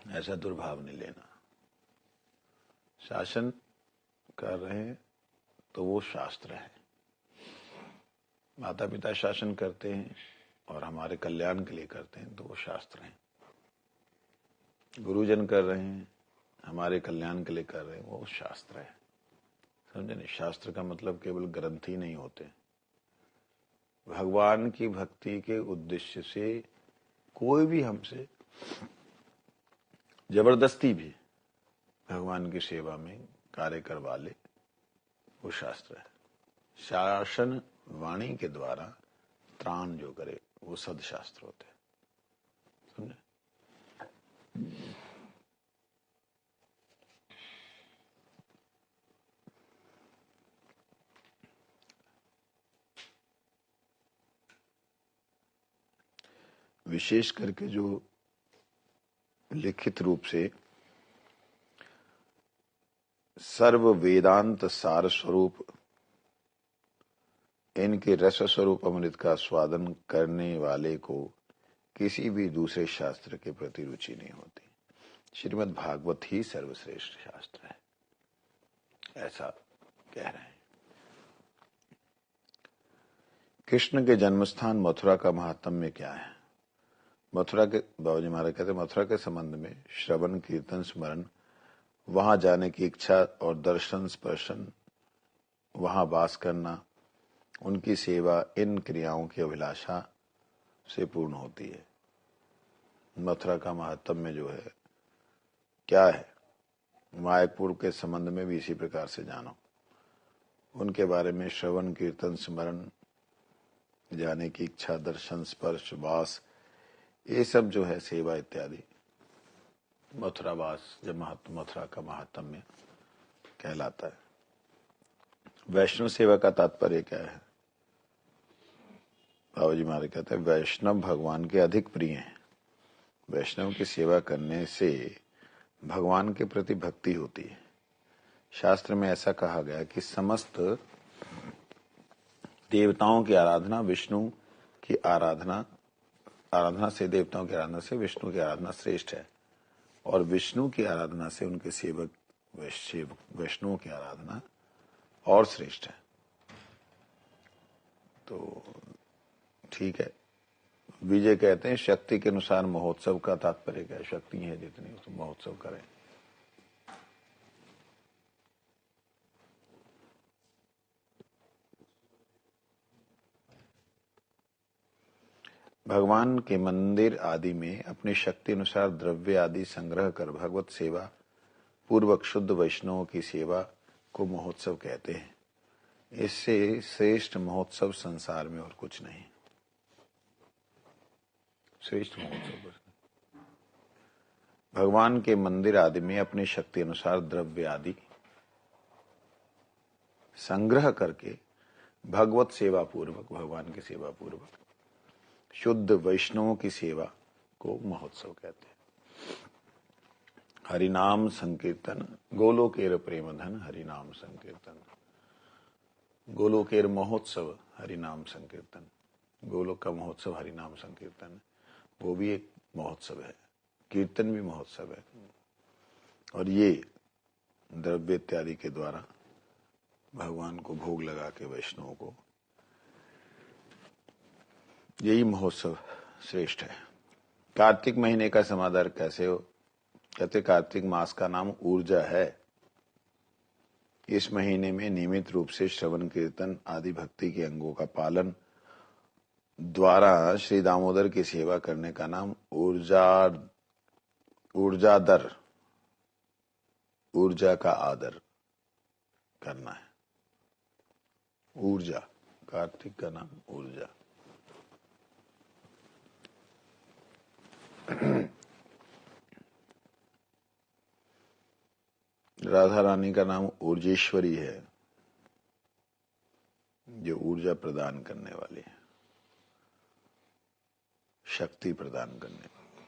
ऐसा दुर्भाव नहीं लेना। शासन कर रहे हैं तो वो शास्त्र है। माता पिता शासन करते हैं और हमारे कल्याण के लिए करते हैं तो वो शास्त्र है। गुरुजन कर रहे हैं हमारे कल्याण के लिए कर रहे हैं, वो शास्त्र है। समझे नहीं? शास्त्र का मतलब केवल ग्रंथ ही नहीं होते। भगवान की भक्ति के उद्देश्य से कोई भी हमसे जबरदस्ती भी भगवान की सेवा में कार्य करवा ले, वो शास्त्र है। शासन वाणी के द्वारा त्राण जो करे वो सदशास्त्र होते हैं। समझे? विशेष करके जो लिखित रूप से सर्व वेदांत सार स्वरूप इनके रस स्वरूप अमृत का स्वादन करने वाले को किसी भी दूसरे शास्त्र के प्रति रुचि नहीं होती। श्रीमद् भागवत ही सर्वश्रेष्ठ शास्त्र है, ऐसा कह रहे हैं। कृष्ण के जन्मस्थान मथुरा का महात्म्य क्या है। मथुरा के बाबूजी महाराज कहते मथुरा के संबंध में श्रवण कीर्तन स्मरण, वहां जाने की इच्छा और दर्शन स्पर्शन, वहां वास करना, उनकी सेवा, इन क्रियाओं की अभिलाषा से पूर्ण होती है। मथुरा का महात्म्य जो है क्या है, मायकपुर के संबंध में भी इसी प्रकार से जानो। उनके बारे में श्रवण कीर्तन स्मरण, जाने की इच्छा, दर्शन स्पर्श वास, ये सब जो है सेवा इत्यादि मथुरा वास जब मथुरा का महात्म्य कहलाता है। वैष्णव सेवा का तात्पर्य क्या है। बाबूजी महाराज कहते हैं वैष्णव भगवान के अधिक प्रिय हैं। वैष्णव की सेवा करने से भगवान के प्रति भक्ति होती है। शास्त्र में ऐसा कहा गया कि समस्त देवताओं की आराधना विष्णु की आराधना से, देवताओं की आराधना से विष्णु की आराधना श्रेष्ठ है, और विष्णु की आराधना से उनके सेवक वैष्णवों की आराधना और श्रेष्ठ है। तो ठीक है, विजय कहते हैं शक्ति के अनुसार महोत्सव का तात्पर्य क्या है। शक्ति है जितनी तो महोत्सव करें। भगवान के मंदिर आदि में अपनी शक्ति अनुसार द्रव्य आदि संग्रह कर भगवत सेवा पूर्वक शुद्ध वैष्णवों की सेवा को महोत्सव कहते हैं। इससे श्रेष्ठ महोत्सव संसार में और कुछ नहीं। श्रेष्ठ महोत्सव भगवान के मंदिर आदि में अपनी शक्ति अनुसार द्रव्य आदि संग्रह करके भगवत सेवा पूर्वक, भगवान की सेवा पूर्वक शुद्ध वैष्णवों की सेवा को महोत्सव कहते हैं। हरिनाम संकीर्तन गोलोकेर प्रेम धन हरिनाम संकीर्तन। गोलोकेर महोत्सव हरिनाम संकीर्तन। गोलोक का महोत्सव हरिनाम संकीर्तन, वो भी एक महोत्सव है, कीर्तन भी महोत्सव है। और ये द्रव्य इत्यादि के द्वारा भगवान को भोग लगा के वैष्णवों को यही महोत्सव श्रेष्ठ है। कार्तिक महीने का समादर कैसे हो? कहते कार्तिक मास का नाम ऊर्जा है। इस महीने में नियमित रूप से श्रवण कीर्तन आदि भक्ति के अंगों का पालन द्वारा श्री दामोदर की सेवा करने का नाम ऊर्जादर, ऊर्जा का आदर करना है। ऊर्जा, कार्तिक का नाम ऊर्जा। राधा रानी का नाम ऊर्जेश्वरी है, जो ऊर्जा प्रदान करने वाली है, शक्ति प्रदान करने वाली।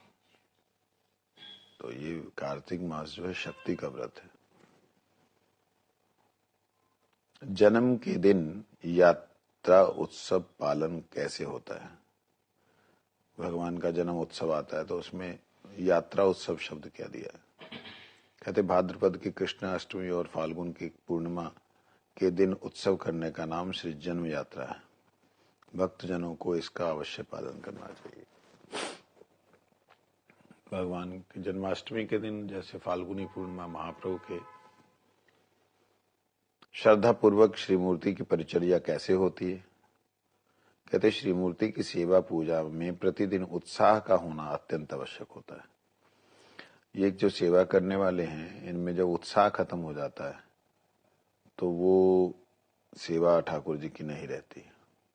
तो ये कार्तिक मास जो है शक्ति का व्रत है। जन्म के दिन यात्रा उत्सव पालन कैसे होता है? भगवान का जन्म उत्सव आता है तो उसमें यात्रा उत्सव शब्द क्या दिया है? कहते भाद्रपद की कृष्ण अष्टमी और फाल्गुन की पूर्णिमा के दिन उत्सव करने का नाम श्री जन्म यात्रा है। भक्तजनों को इसका अवश्य पालन करना चाहिए। भगवान की जन्माष्टमी के दिन जैसे फाल्गुनी पूर्णिमा महाप्रभु के श्रद्धा पूर्वक श्री मूर्ति की परिचर्या कैसे होती है? कहते श्री मूर्ति की सेवा पूजा में प्रतिदिन उत्साह का होना अत्यंत आवश्यक होता है। ये जो सेवा करने वाले हैं इनमें जब उत्साह खत्म हो जाता है तो वो सेवा ठाकुर जी की नहीं रहती।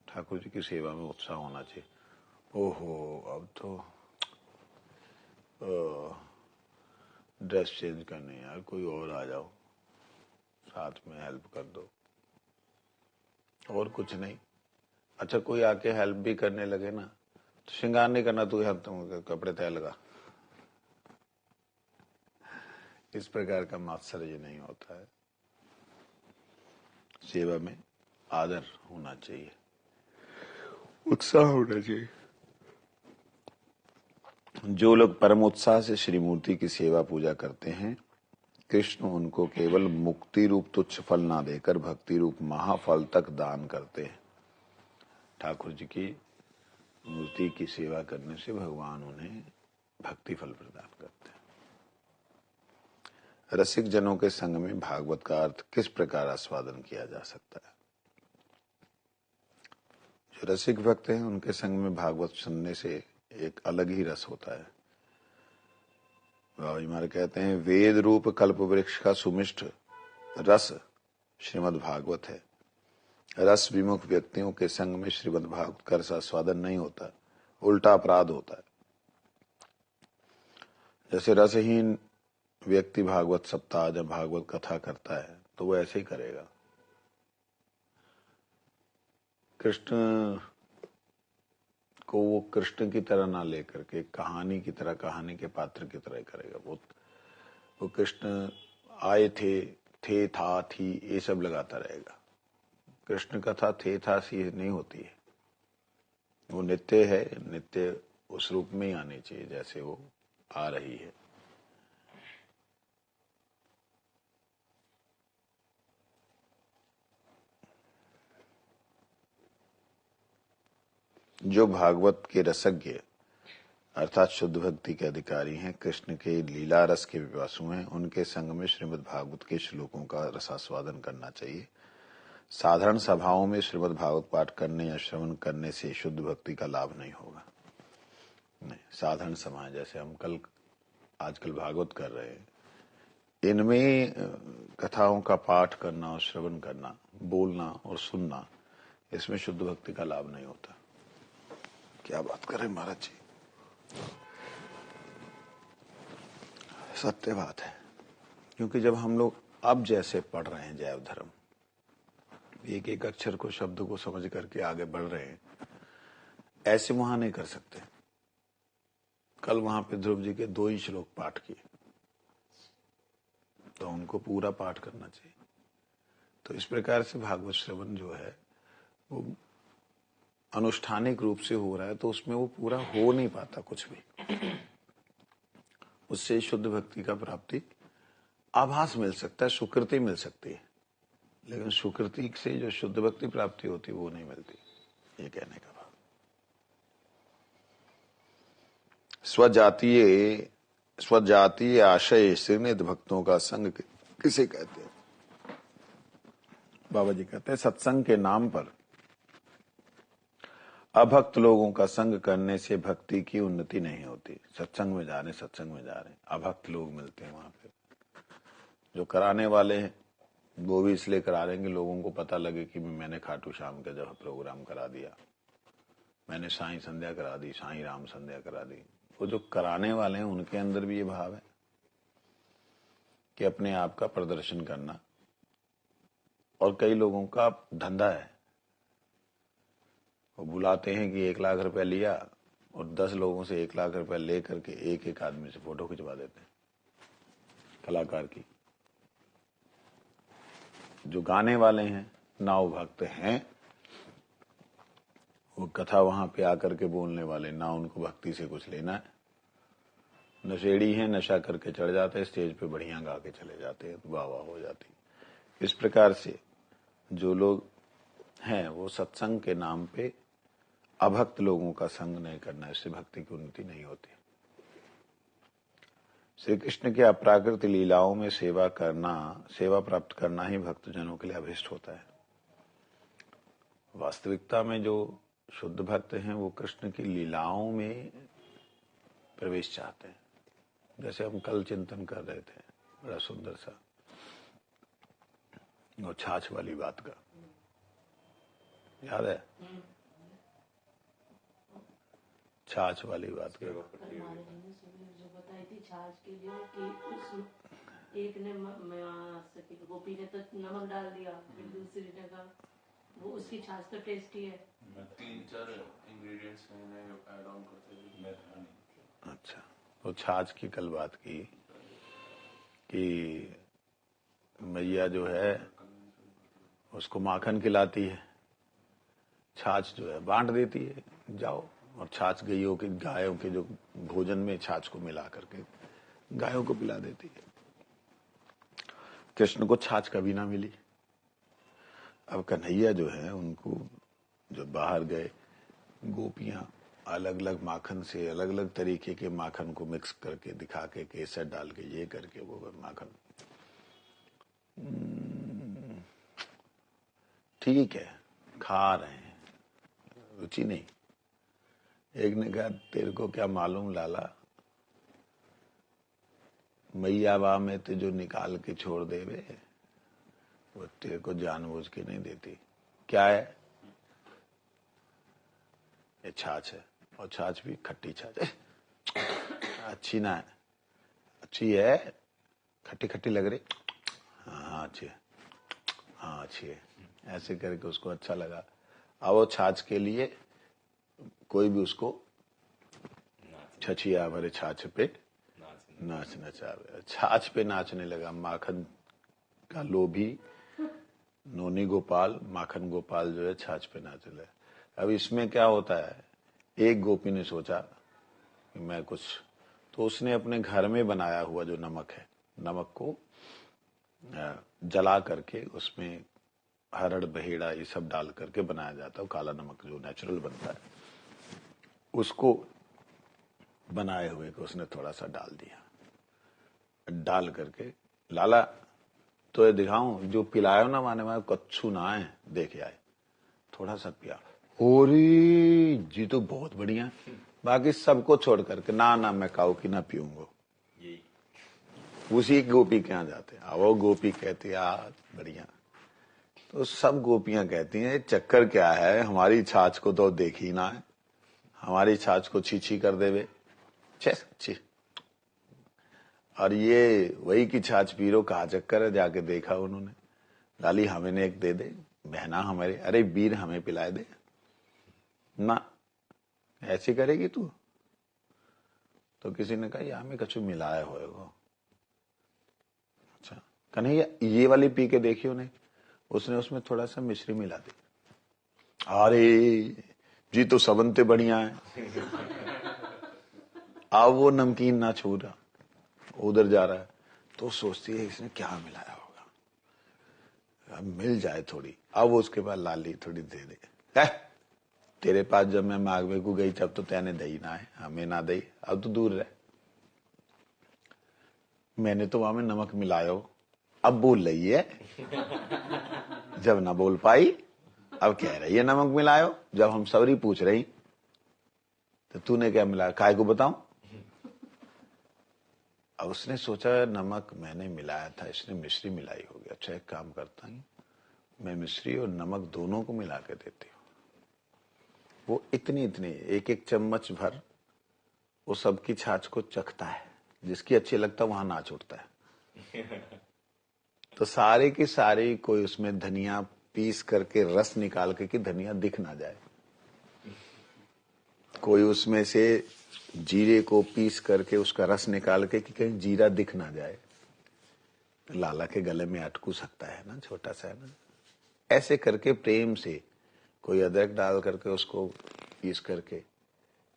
ठाकुर जी की सेवा में उत्साह होना चाहिए। ओहो अब तो ड्रेस चेंज करने यार, कोई और आ जाओ साथ में हेल्प कर दो, और कुछ नहीं। अच्छा कोई आके हेल्प भी करने लगे ना तो श्रृंगार नहीं करना, तू हम कपड़े तय लगा। इस प्रकार का मात्सर्य नहीं होता है। सेवा में आदर होना चाहिए, उत्साह होना चाहिए। जो लोग परम उत्साह से श्री मूर्ति की सेवा पूजा करते हैं, कृष्ण उनको केवल मुक्ति रूप तुच्छ फल ना देकर भक्ति रूप महाफल तक दान करते हैं। ठाकुर जी की मूर्ति की सेवा करने से भगवान उन्हें भक्ति फल प्रदान करते हैं। रसिक जनों के संग में भागवत का अर्थ किस प्रकार आस्वादन किया जा सकता है? जो रसिक भक्त हैं उनके संग में भागवत सुनने से एक अलग ही रस होता है। बाबा जी महाराज कहते हैं वेद रूप कल्प वृक्ष का सुमिष्ट रस श्रीमद् भागवत है। रस विमुख व्यक्तियों के संग में श्रीमद् भागवत का रस आस्वादन नहीं होता, उल्टा अपराध होता है। जैसे रसहीन व्यक्ति भागवत सप्ताह जब भागवत कथा करता है तो वो ऐसे ही करेगा। कृष्ण को वो कृष्ण की तरह ना लेकर के कहानी की तरह, कहानी के पात्र की तरह करेगा। वो कृष्ण आए थे था थी ये सब लगाता रहेगा। कृष्ण कथा थे था सी नहीं होती है, वो नित्य है। नित्य उस रूप में ही आनी चाहिए जैसे वो आ रही है। जो भागवत के रसज्ञ अर्थात शुद्ध भक्ति के अधिकारी हैं, कृष्ण के लीला रस के विवासु हैं, उनके संग में श्रीमद् भागवत के श्लोकों का रसास्वादन करना चाहिए। साधारण सभाओं में श्रीमद् भागवत पाठ करने या श्रवण करने से शुद्ध भक्ति का लाभ नहीं होगा। नहीं, साधारण सभा जैसे हम आजकल भागवत कर रहे हैं, इनमें कथाओं का पाठ करना और श्रवण करना, बोलना और सुनना, इसमें शुद्ध भक्ति का लाभ नहीं होता। क्या बात कर रहे महाराज जी, सत्य बात है। क्योंकि जब हम लोग अब जैसे पढ़ रहे हैं जैव धर्म, एक एक अक्षर को, शब्द को समझ करके आगे बढ़ रहे हैं, ऐसे वहां नहीं कर सकते। कल वहां पे ध्रुव जी के 2 ही श्लोक पाठ किए, तो उनको पूरा पाठ करना चाहिए। तो इस प्रकार से भागवत श्रवण जो है वो अनुष्ठानिक रूप से हो रहा है, तो उसमें वो पूरा हो नहीं पाता कुछ भी। उससे शुद्ध भक्ति का प्राप्ति आभास मिल सकता है, सुकृति मिल सकती है, लेकिन सुकृति से जो शुद्ध भक्ति प्राप्ति होती है वो नहीं मिलती। ये कहने का भाव। स्वजातीय आशय श्रीनिध भक्तों का संग किसे कहते हैं? बाबा जी कहते हैं सत्संग के नाम पर अभक्त लोगों का संग करने से भक्ति की उन्नति नहीं होती। सत्संग में जा रहे अभक्त लोग मिलते हैं वहां पे। जो कराने वाले हैं वो भी इसलिए करा रहे हैं कि लोगों को पता लगे कि मैंने खाटू श्याम का जब प्रोग्राम करा दिया, मैंने साईं संध्या करा दी, साईं राम संध्या करा दी। वो जो कराने वाले हैं उनके अंदर भी ये भाव है कि अपने आप का प्रदर्शन करना। और कई लोगों का धंधा है, वो बुलाते हैं कि 1 लाख रुपया लिया और 10 लोगों से 1 लाख रुपया ले करके एक आदमी से फोटो खिंचवा देते हैं कलाकार की। जो गाने वाले हैं ना वो भक्त हैं, वो कथा वहां पे आकर के बोलने वाले ना उनको भक्ति से कुछ लेना है। नशेड़ी हैं, नशा करके चढ़ जाते हैं स्टेज पे, बढ़िया गा के चले जाते हैं, वाह वाह हो जाती। इस प्रकार से जो लोग हैं वो सत्संग के नाम पे अभक्त लोगों का संग नहीं करना, इससे भक्ति की उन्नति नहीं होती। श्री कृष्ण के अपराकृत लीलाओं में सेवा प्राप्त करना ही भक्तजनों के लिए अभिष्ट होता है। वास्तविकता में जो शुद्ध भक्त हैं वो कृष्ण की लीलाओं में प्रवेश चाहते हैं। जैसे हम कल चिंतन कर रहे थे, बड़ा सुंदर सा वो छाछ वाली बात का याद है? छाछ वाली बात का जो बताई थी छाछ के लिए कि उस एक ने गोपी ने तो नमक डाल दिया, फिर दूसरी ने कहा वो उसकी छाछ तो टेस्टी है। 3-4 इंग्रेडिएंट्स मैंने ऐड ऑन करते हैं। अच्छा, तो छाछ की कल बात की कि मैया जो है उसको माखन खिलाती है, छाछ जो है बांट देती है, जाओ। और छाछ गायों के जो भोजन में छाछ को मिला करके गायों को पिला देती है। कृष्ण को छाछ कभी ना मिली। अब कन्हैया जो है उनको जो बाहर गए, गोपियां अलग अलग माखन से अलग अलग तरीके के माखन को मिक्स करके दिखा के केसर डाल के ये करके वो माखन ठीक है खा रहे हैं, रुचि नहीं। एक ने कहा तेरे को क्या मालूम लाला, मैया बा में ते जो निकाल के छोड़ देवे वो तेरे को जानबूझ के नहीं देती। क्या है? ये छाछ है, और छाछ भी खट्टी छाछ है। अच्छी ना है, अच्छी है, खट्टी खट्टी लग रही, हाँ अच्छी है, हाँ अच्छी है, ऐसे करके उसको अच्छा लगा। अब वो छाछ के लिए कोई भी उसको छछिया भरे छाछ पे नाचना चाहे, छाछ पे नाचने लगा। माखन का लोभी नोनी गोपाल, माखन गोपाल जो है छाछ पे नाचने लगा। अब इसमें क्या होता है, एक गोपी ने सोचा कि मैं कुछ, तो उसने अपने घर में बनाया हुआ जो नमक है, नमक को जला करके उसमें हरड़ बहेड़ा ये सब डाल करके बनाया जाता है, काला नमक जो नेचुरल बनता है, उसको बनाए हुए को उसने थोड़ा सा डाल दिया। डाल करके लाला तो ये दिखाऊं जो पिलायो ना, माने मैं कच्छू ना आए देखे आए, थोड़ा सा पिया, ओरी जी तो बहुत बढ़िया, बाकी सबको छोड़ करके ना ना मैं काऊ की ना पीऊंगा। उसी गोपी के यहाँ जाते हैं, वो गोपी कहती है बढ़िया, तो सब गोपियां कहती हैं चक्कर क्या है, हमारी छाछ को तो देखी ना है, हमारी छाछ को छीछी कर देवे, छी। और ये वही की छाछ पीरो, कहा चक्कर है, जाके देखा उन्होंने, लाली हमें ने एक दे दे, बहना हमारे, अरे वीर हमें पिलाए दे ना, ऐसी करेगी तू? तो किसी ने कहा या हमें कछु मिलाया होएगा। अच्छा कन्हैया ये वाली पी के देखियो नहीं, उसने उसमें थोड़ा सा मिश्री मिला दी, अरे जी तो सबनते बढ़िया है। अब वो नमकीन ना छू रहा, उधर जा रहा है, तो सोचती है इसने क्या मिलाया होगा, अब मिल जाए थोड़ी। अब उसके बाद लाली थोड़ी दे दे, तेरे पास जब मैं मांगवे को गई तब तो तैने दई ना है, हमें ना दई, अब तो दूर रह। मैंने तो वहां में नमक मिलायो, अब बोल रही है। जब ना बोल पाई अब कह रही है नमक मिलायो। जब हम सवरी पूछ रही तो तूने क्या मिलाया, काय को बताऊं। अब उसने सोचा नमक मैंने मिलाया था, इसने मिश्री मिलाई होगी। अच्छा एक काम करता हूं, मैं मिश्री और नमक दोनों को मिला के देती हूँ। वो इतनी इतनी एक एक चम्मच भर वो सबकी छाछ को चखता है, जिसकी अच्छी लगता है वहां नाच उठता है। तो सारे की सारी कोई उसमें धनिया पीस करके रस निकाल के कि धनिया दिख ना जाए, कोई उसमें से जीरे को पीस करके उसका रस निकाल के कि कहीं जीरा दिख ना जाए। लाला के गले में अटकू सकता है ना, छोटा सा है ना। ऐसे करके प्रेम से कोई अदरक डाल करके उसको पीस करके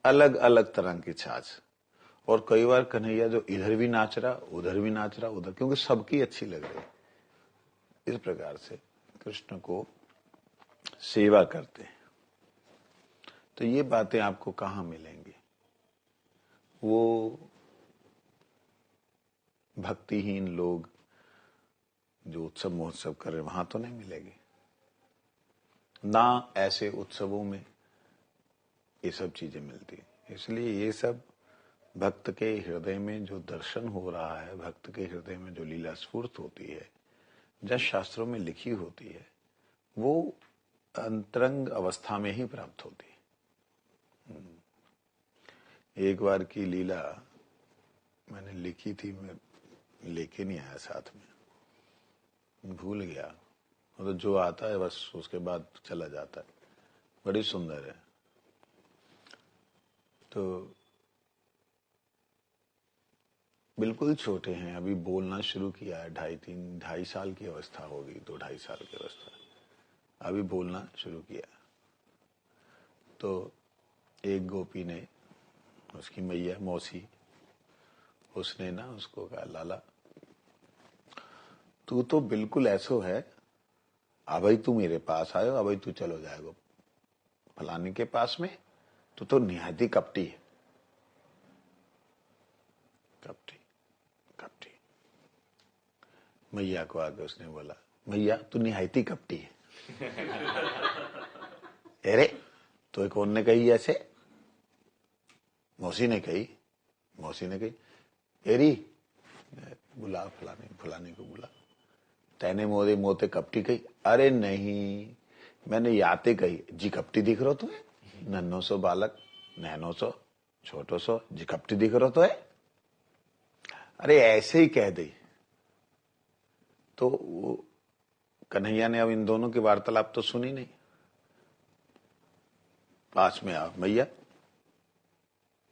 अलग अलग तरह की छाछ। और कई बार कन्हैया जो इधर भी नाच रहा उधर भी नाच रहा उधर, क्योंकि सबकी अच्छी लग रही। इस प्रकार से कृष्ण को सेवा करते हैं। तो ये बातें आपको कहां मिलेंगी, वो भक्तिहीन लोग जो उत्सव महोत्सव कर रहे वहां तो नहीं मिलेगी ना। ऐसे उत्सवों में ये सब चीजें मिलती है। इसलिए ये सब भक्त के हृदय में जो दर्शन हो रहा है, भक्त के हृदय में जो लीला स्फूर्त होती है, जब शास्त्रों में लिखी होती है, वो अंतरंग अवस्था में ही प्राप्त होती है। एक बार की लीला मैंने लिखी थी, मैं लेके नहीं आया साथ में, भूल गया। मतलब जो आता है बस उसके बाद चला जाता है। बड़ी सुंदर है। तो बिल्कुल छोटे हैं, अभी बोलना शुरू किया है, 2.5 साल की अवस्था होगी, 2-2.5 साल की अवस्था, अभी बोलना शुरू किया। तो एक गोपी ने, उसकी मैया मौसी, उसने ना उसको कहा, लाला तू तो बिल्कुल ऐसो है, अभी तू मेरे पास आयो, अभी तू चलो जाएगो फलाने के पास में, तू तो निहायती कपटी है। कपटी कपटी। मैया को आके उसने बोला, मैया तू निहायती कपटी है। अरे तो कौन ने कही ऐसे? मौसी ने कही। मौसी ने कही, एरी बुला फलाने को बुला, तैने मोदे मोते कपटी कही। अरे नहीं, मैंने याते कही, जी कपटी दिख रहा तुम्हें, नन्नो सो बालक, नैनो सो छोटो सो, जी कपटी दिख रहा तो है। अरे ऐसे ही कह दे। तो वो कन्हैया ने अब इन दोनों की वार्तालाप तो सुनी नहीं। पास में आ, मैया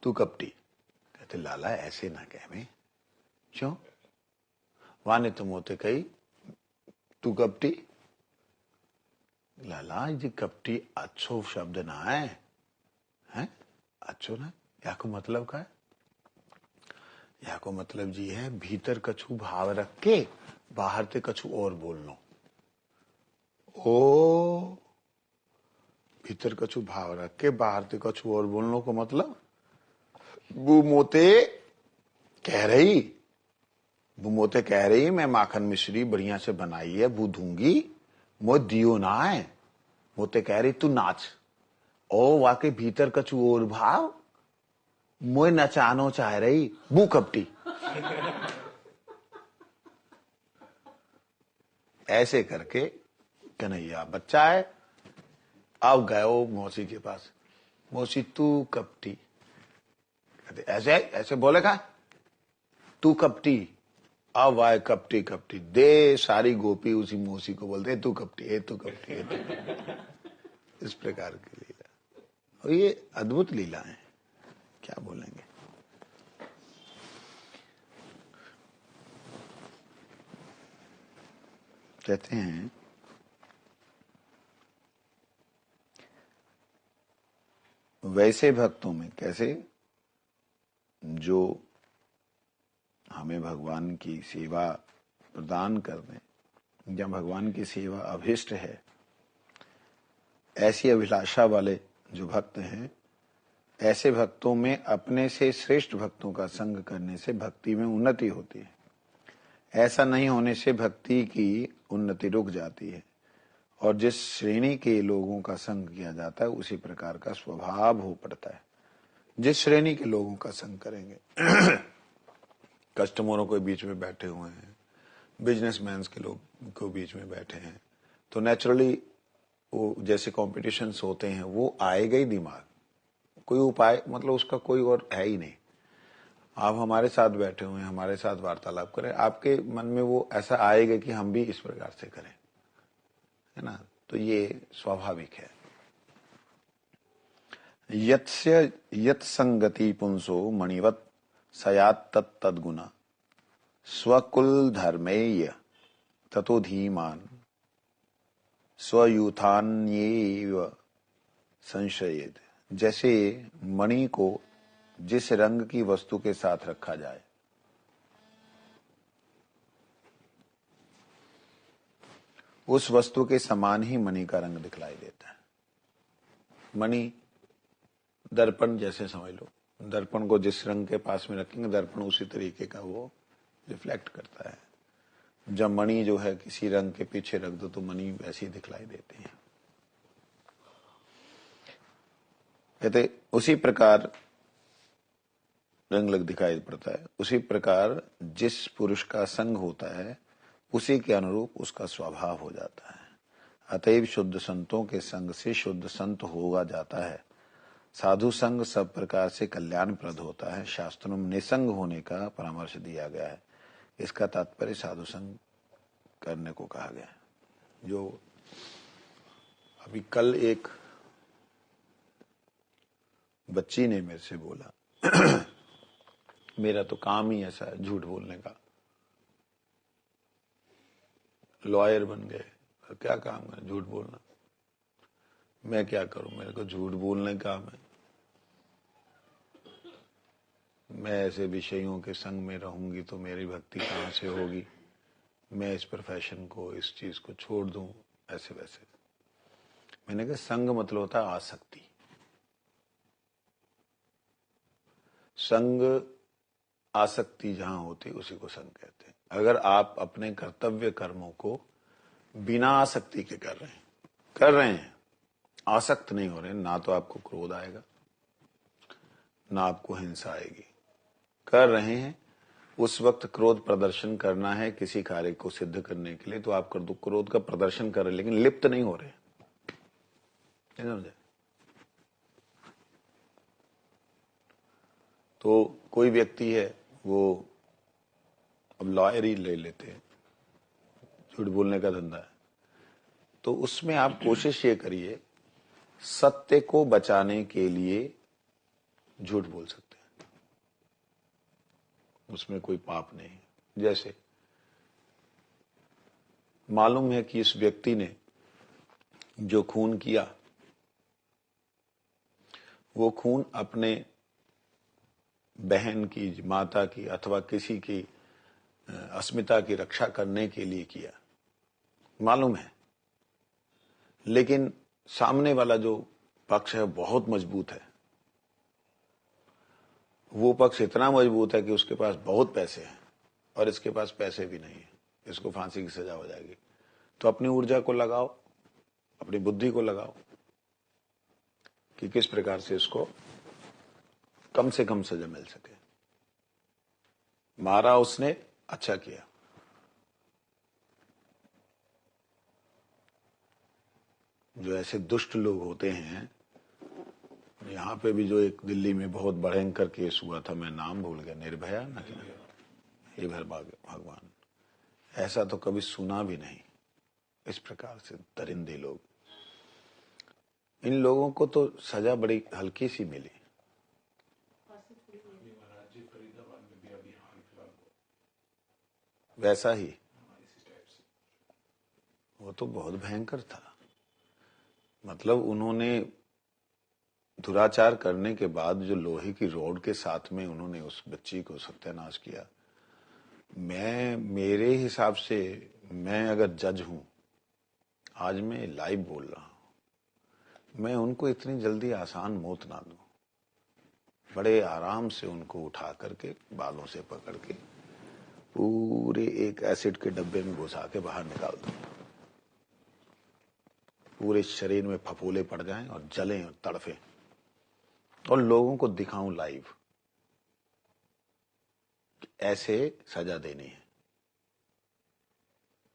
तू कपटी। कहते लाला ऐसे ना कह में, क्यों? वहां ने तुम होते कही तू कपटी। लाला जी कपटी अच्छो शब्द ना है, हैं? अच्छो ना, या को मतलब का है? या को मतलब जी है भीतर कछु भाव रख के बाहर ते कछु और बोलनो। ओ भीतर कछु भाव रख के बाहर ते कछु और बोलनो को मतलब, वो मोते कह रही, वो मोते कह रही मैं माखन मिश्री बढ़िया से बनाई है, वो दूंगी, मो दियो ना है। मोते कह रही तू नाच। ओ वाके भीतर कछु और भाव, मोए नचानो चाह रही, बू कपटी। ऐसे करके कन्हैया बच्चा है, अब गयो मौसी के पास, मौसी तू कपटी। कहते ऐसे ऐसे बोले का, तू कपटी। अब आए कपटी कपटी, दे सारी गोपी उसी मौसी को बोलते तू कपटी है, तू कपटी है, तू कपटी। इस प्रकार की लीला, और ये अद्भुत लीला है, क्या बोलेंगे। कहते हैं वैसे भक्तों में, कैसे, जो हमें भगवान की सेवा प्रदान कर दें, या भगवान की सेवा अभिष्ट है, ऐसी अभिलाषा वाले जो भक्त हैं, ऐसे भक्तों में अपने से श्रेष्ठ भक्तों का संग करने से भक्ति में उन्नति होती है। ऐसा नहीं होने से भक्ति की उन्नति रुक जाती है और जिस श्रेणी के लोगों का संग किया जाता है उसी प्रकार का स्वभाव हो पड़ता है। जिस श्रेणी के लोगों का संग करेंगे, कस्टमरों के बीच में बैठे हुए हैं, बिजनेसमैन के लोग को बीच में बैठे हैं, तो नेचुरली वो जैसे कॉम्पिटिशन्स होते हैं वो आएगा ही दिमाग। कोई उपाय मतलब उसका कोई और है ही नहीं। आप हमारे साथ बैठे हुए हैं, हमारे साथ वार्तालाप करें, आपके मन में वो ऐसा आएगा कि हम भी इस प्रकार से करें, है ना। तो ये स्वाभाविक है। यत्स्य यत् संगति पुंसो मणिवत सयात तद्गुना स्वकुल धर्मेय ततो धीमान स्वयूथान्येव संशयेत। जैसे मणि को जिस रंग की वस्तु के साथ रखा जाए, उस वस्तु के समान ही मणि का रंग दिखलाई देता है। मणि दर्पण जैसे समझ लो, दर्पण को जिस रंग के पास में रखेंगे दर्पण उसी तरीके का वो रिफ्लेक्ट करता है। जब मणि जो है किसी रंग के पीछे रख दो तो मणि वैसी दिखलाई देती है। कहते उसी प्रकार रंग लग दिखाई पड़ता है। उसी प्रकार जिस पुरुष का संग होता है उसी के अनुरूप उसका स्वभाव हो जाता है। अतएव शुद्ध संतों के संग से शुद्ध संत होगा जाता है। साधु संग सब प्रकार से कल्याणप्रद होता है। शास्त्रों में निसंग होने का परामर्श दिया गया है। इसका तात्पर्य साधु संग करने को कहा गया है। जो अभी कल एक बच्ची ने मेरे से बोला मेरा तो काम ही ऐसा है झूठ बोलने का, लॉयर बन गए, क्या काम है झूठ बोलना, मैं क्या करूं, मेरे को झूठ बोलने का काम है, मैं ऐसे विषयों के संग में रहूंगी तो मेरी भक्ति कहां से होगी, मैं इस प्रोफेशन को इस चीज को छोड़ दूं, ऐसे वैसे। मैंने कहा संग मतलब होता है आसक्ति। संग आसक्ति जहां होती उसी को संग कहते हैं। अगर आप अपने कर्तव्य कर्मों को बिना आसक्ति के कर रहे हैं, आसक्त नहीं हो रहे, ना तो आपको क्रोध आएगा ना आपको हिंसा आएगी। कर रहे हैं, उस वक्त क्रोध प्रदर्शन करना है किसी कार्य को सिद्ध करने के लिए तो आप क्रोध का प्रदर्शन कर रहे हैं, लेकिन लिप्त नहीं हो रहे। समझे? तो कोई व्यक्ति है वो अब लॉयर ही ले लेते हैं, झूठ बोलने का धंधा है, तो उसमें आप कोशिश ये करिए सत्य को बचाने के लिए झूठ बोल सकते हैं, उसमें कोई पाप नहीं। जैसे मालूम है कि इस व्यक्ति ने जो खून किया वो खून अपने बहन की, माता की अथवा किसी की अस्मिता की रक्षा करने के लिए किया, मालूम है, लेकिन सामने वाला जो पक्ष है बहुत मजबूत है। वो पक्ष इतना मजबूत है कि उसके पास बहुत पैसे हैं और इसके पास पैसे भी नहीं है, इसको फांसी की सजा हो जाएगी। तो अपनी ऊर्जा को लगाओ, अपनी बुद्धि को लगाओ कि किस प्रकार से इसको कम से कम सजा मिल सके। मारा उसने, अच्छा किया। जो ऐसे दुष्ट लोग होते हैं, यहाँ पे भी जो एक दिल्ली में बहुत भयंकर केस हुआ था, मैं नाम भूल गया, निर्भया ना क्या, हे भगवान, ऐसा तो कभी सुना भी नहीं। इस प्रकार से दरिंदे लोग, इन लोगों को तो सजा बड़ी हल्की सी मिली। वैसा ही वो तो बहुत भयंकर था। मतलब उन्होंने दुराचार करने के बाद जो लोहे की रॉड के साथ में उन्होंने उस बच्ची को सत्यानाश किया। मेरे हिसाब से, मैं अगर जज हूं, आज मैं लाइव बोल रहा हूं, मैं उनको इतनी जल्दी आसान मौत ना दूं, बड़े आराम से उनको उठा करके बालों से पकड़ के पूरे एक एसिड के डब्बे में घुसा के बाहर निकाल दूं, पूरे शरीर में फफोले पड़ जाएं और जलें और तड़फें, और लोगों को दिखाऊं लाइव ऐसे सजा देनी है।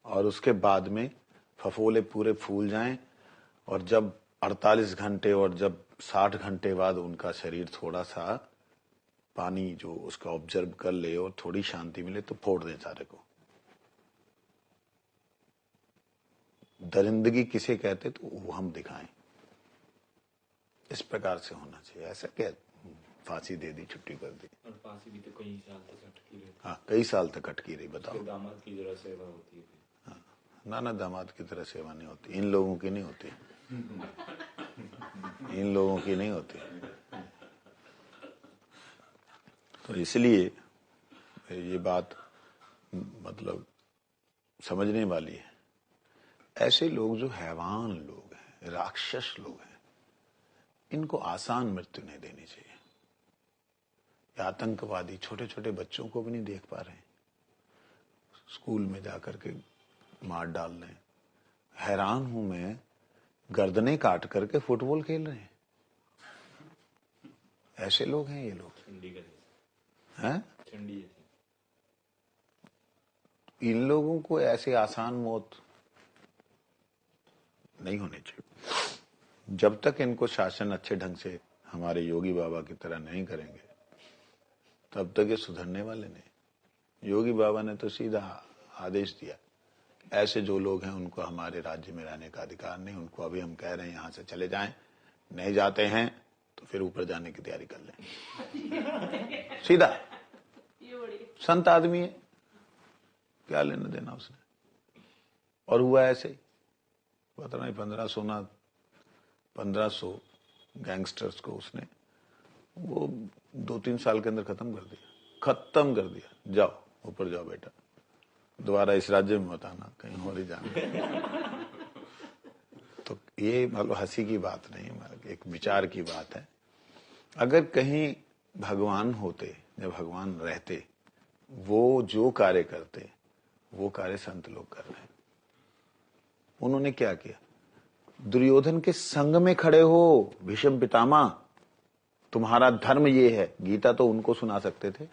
और उसके बाद में फफोले पूरे फूल जाएं, और जब 48 घंटे और जब 60 घंटे बाद उनका शरीर थोड़ा सा पानी जो उसका ऑब्जर्व कर ले और थोड़ी शांति मिले तो फोड़ दें सारे को। दरिंदगी किसे कहते तो वो हम दिखाएं, इस प्रकार से होना चाहिए। ऐसा क्या फांसी दे दी, छुट्टी कर दी, और फांसी भी तो कई साल तक अटकी रही। हाँ कई साल तक अटकी रही। बताओ, दामाद की जरा सेवा होती है। हाँ, ना दामाद की तरह सेवा नहीं होती, इन लोगों की नहीं होती, इन लोगों की नहीं होती। तो इसलिए ये बात मतलब समझने वाली है। ऐसे लोग जो हैवान लोग हैं, राक्षस लोग हैं, इनको आसान मृत्यु नहीं देनी चाहिए। आतंकवादी छोटे छोटे बच्चों को भी नहीं देख पा रहे, स्कूल में जाकर के मार डाल रहे हैं। हैरान हूं मैं, गर्दनें काट करके फुटबॉल खेल रहे हैं। ऐसे लोग हैं ये लोग, हैं? इन लोगों को ऐसे आसान मौत नहीं होनी चाहिए। जब तक इनको शासन अच्छे ढंग से हमारे योगी बाबा की तरह नहीं करेंगे तब तक ये सुधरने वाले नहीं। योगी बाबा ने तो सीधा आदेश दिया, ऐसे जो लोग हैं उनको हमारे राज्य में रहने का अधिकार नहीं, उनको अभी हम कह रहे हैं यहां से चले जाएं, नहीं जाते हैं तो फिर ऊपर जाने की तैयारी कर लें। सीधा संत आदमी है, क्या लेना देना उसने। और हुआ ऐसे ही, पता नहीं 1500 गैंगस्टर्स को उसने वो 2-3 साल के अंदर खत्म कर दिया। जाओ ऊपर जाओ बेटा, दोबारा इस राज्य में मत आना, कहीं और ही जाना। तो ये मतलब हंसी की बात नहीं, एक विचार की बात है। अगर कहीं भगवान होते, जब भगवान रहते, वो जो कार्य करते वो कार्य संत लोग कर रहे हैं। उन्होंने क्या किया, दुर्योधन के संग में खड़े हो, भीष्म पितामह तुम्हारा धर्म ये है, गीता तो उनको सुना सकते थे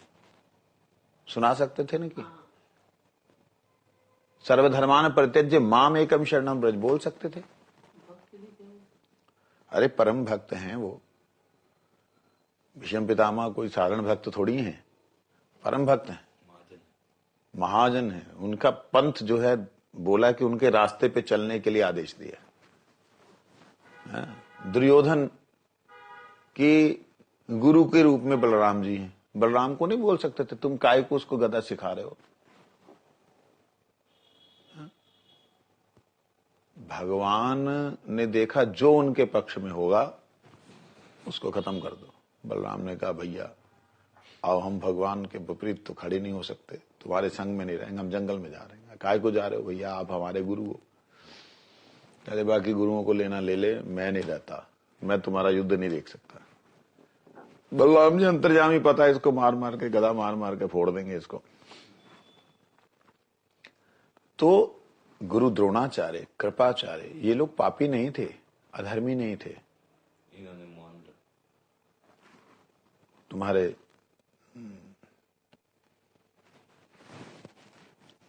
ना कि सर्वधर्मान परित्यज्य माम एकम शरणम ब्रज बोल सकते थे। अरे परम भक्त हैं वो, भीष्म पितामह कोई साधारण भक्त थोड़ी हैं, परम भक्त हैं, महाजन है। उनका पंथ जो है बोला कि उनके रास्ते पे चलने के लिए आदेश दिया। दुर्योधन की गुरु के रूप में बलराम जी हैं, बलराम को नहीं बोल सकते थे तुम काय को उसको गदा सिखा रहे हो। भगवान ने देखा जो उनके पक्ष में होगा उसको खत्म कर दो। बलराम ने कहा भैया आओ, हम भगवान के विपरीत तो खड़े नहीं हो सकते, तुम्हारे संग में नहीं रहेंगे, हम जंगल में जा रहे हैं। काय को जा रहे हो भैया, आप हमारे गुरु हो। कहते बाकी गुरुओं को लेना ले ले, मैं नहीं रहता, मैं तुम्हारा युद्ध नहीं देख सकता। बलराम जी अंतर्यामी, पता है इसको मार मार के, गदा मार मार के फोड़ देंगे इसको। तो गुरु द्रोणाचार्य, कृपाचार्य, ये लोग पापी नहीं थे, अधर्मी नहीं थे। तुम्हारे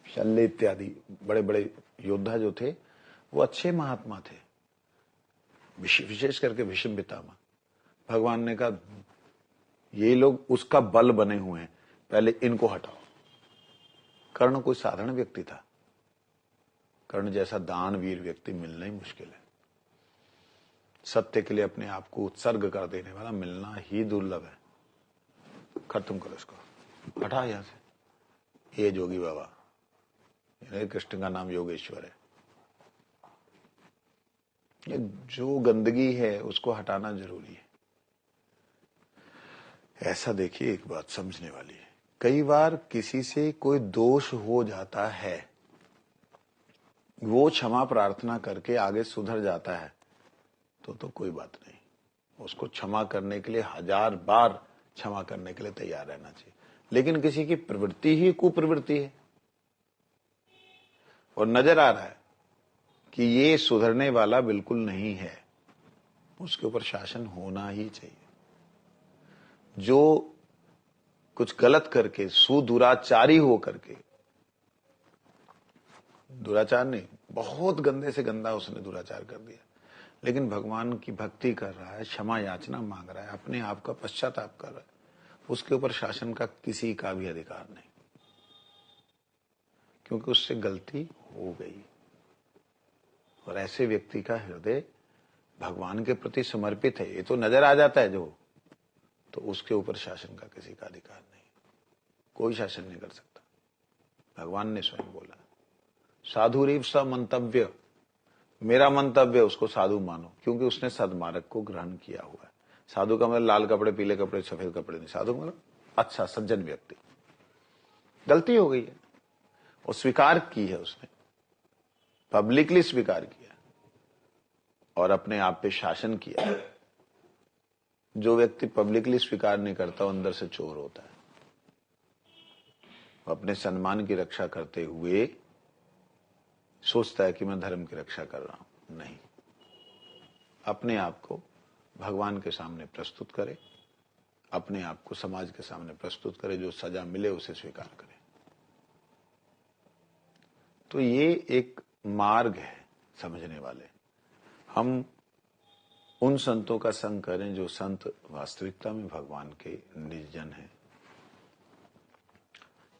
शल्य इत्यादि बड़े बड़े योद्धा जो थे वो अच्छे महात्मा थे, विशेष करके भीष्म पितामह। भगवान ने कहा ये लोग उसका बल बने हुए हैं, पहले इनको हटाओ। कर्ण कोई साधारण व्यक्ति था, कर्ण जैसा दानवीर व्यक्ति मिलना ही मुश्किल है। सत्य के लिए अपने आप को उत्सर्ग कर देने वाला मिलना ही दुर्लभ है। खत्म करो इसको, हटा यहां से। ये जोगी बाबा, कृष्ण का नाम योगेश्वर है। ये जो गंदगी है उसको हटाना जरूरी है। ऐसा देखिए, एक बात समझने वाली है, कई बार किसी से कोई दोष हो जाता है, वो क्षमा प्रार्थना करके आगे सुधर जाता है, तो कोई बात नहीं, उसको क्षमा करने के लिए 1000 बार क्षमा करने के लिए तैयार रहना चाहिए। लेकिन किसी की प्रवृत्ति ही कुप्रवृत्ति है और नजर आ रहा है कि ये सुधरने वाला बिल्कुल नहीं है, उसके ऊपर शासन होना ही चाहिए। जो कुछ गलत करके, सुदुराचारी हो करके, दुराचार नहीं, बहुत गंदे से गंदा उसने दुराचार कर दिया, लेकिन भगवान की भक्ति कर रहा है, क्षमा याचना मांग रहा है, अपने आप का पश्चाताप कर रहा है, उसके ऊपर शासन का किसी का भी अधिकार नहीं, क्योंकि उससे गलती हो गई। और ऐसे व्यक्ति का हृदय भगवान के प्रति समर्पित है, ये तो नजर आ जाता है जो, तो उसके ऊपर शासन का किसी का अधिकार नहीं, कोई शासन नहीं कर सकता। भगवान ने स्वयं बोला, साधुरीव स मंतव्य, मेरा मंतव्य उसको साधु मानो, क्योंकि उसने सद्मार्ग को ग्रहण किया हुआ है। साधु का मतलब लाल कपड़े, पीले कपड़े, सफेद कपड़े नहीं, साधु मतलब अच्छा सज्जन व्यक्ति। गलती हो गई है और स्वीकार की है उसने, पब्लिकली स्वीकार किया और अपने आप पे शासन किया। जो व्यक्ति पब्लिकली स्वीकार नहीं करता वो अंदर से चोर होता है। वो अपने सम्मान की रक्षा करते हुए सोचता है कि मैं धर्म की रक्षा कर रहा हूं, नहीं, अपने आप को भगवान के सामने प्रस्तुत करे, अपने आप को समाज के सामने प्रस्तुत करे, जो सजा मिले उसे स्वीकार करे। तो ये एक मार्ग है समझने वाले। हम उन संतों का संग करें जो संत वास्तविकता में भगवान के निजजन हैं।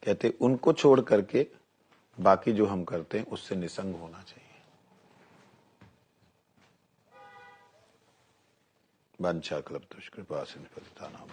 कहते उनको छोड़ करके बाकी जो हम करते हैं उससे निसंग होना चाहिए। वंशा कल्पतरुष्कृपा सिंधु पतितानां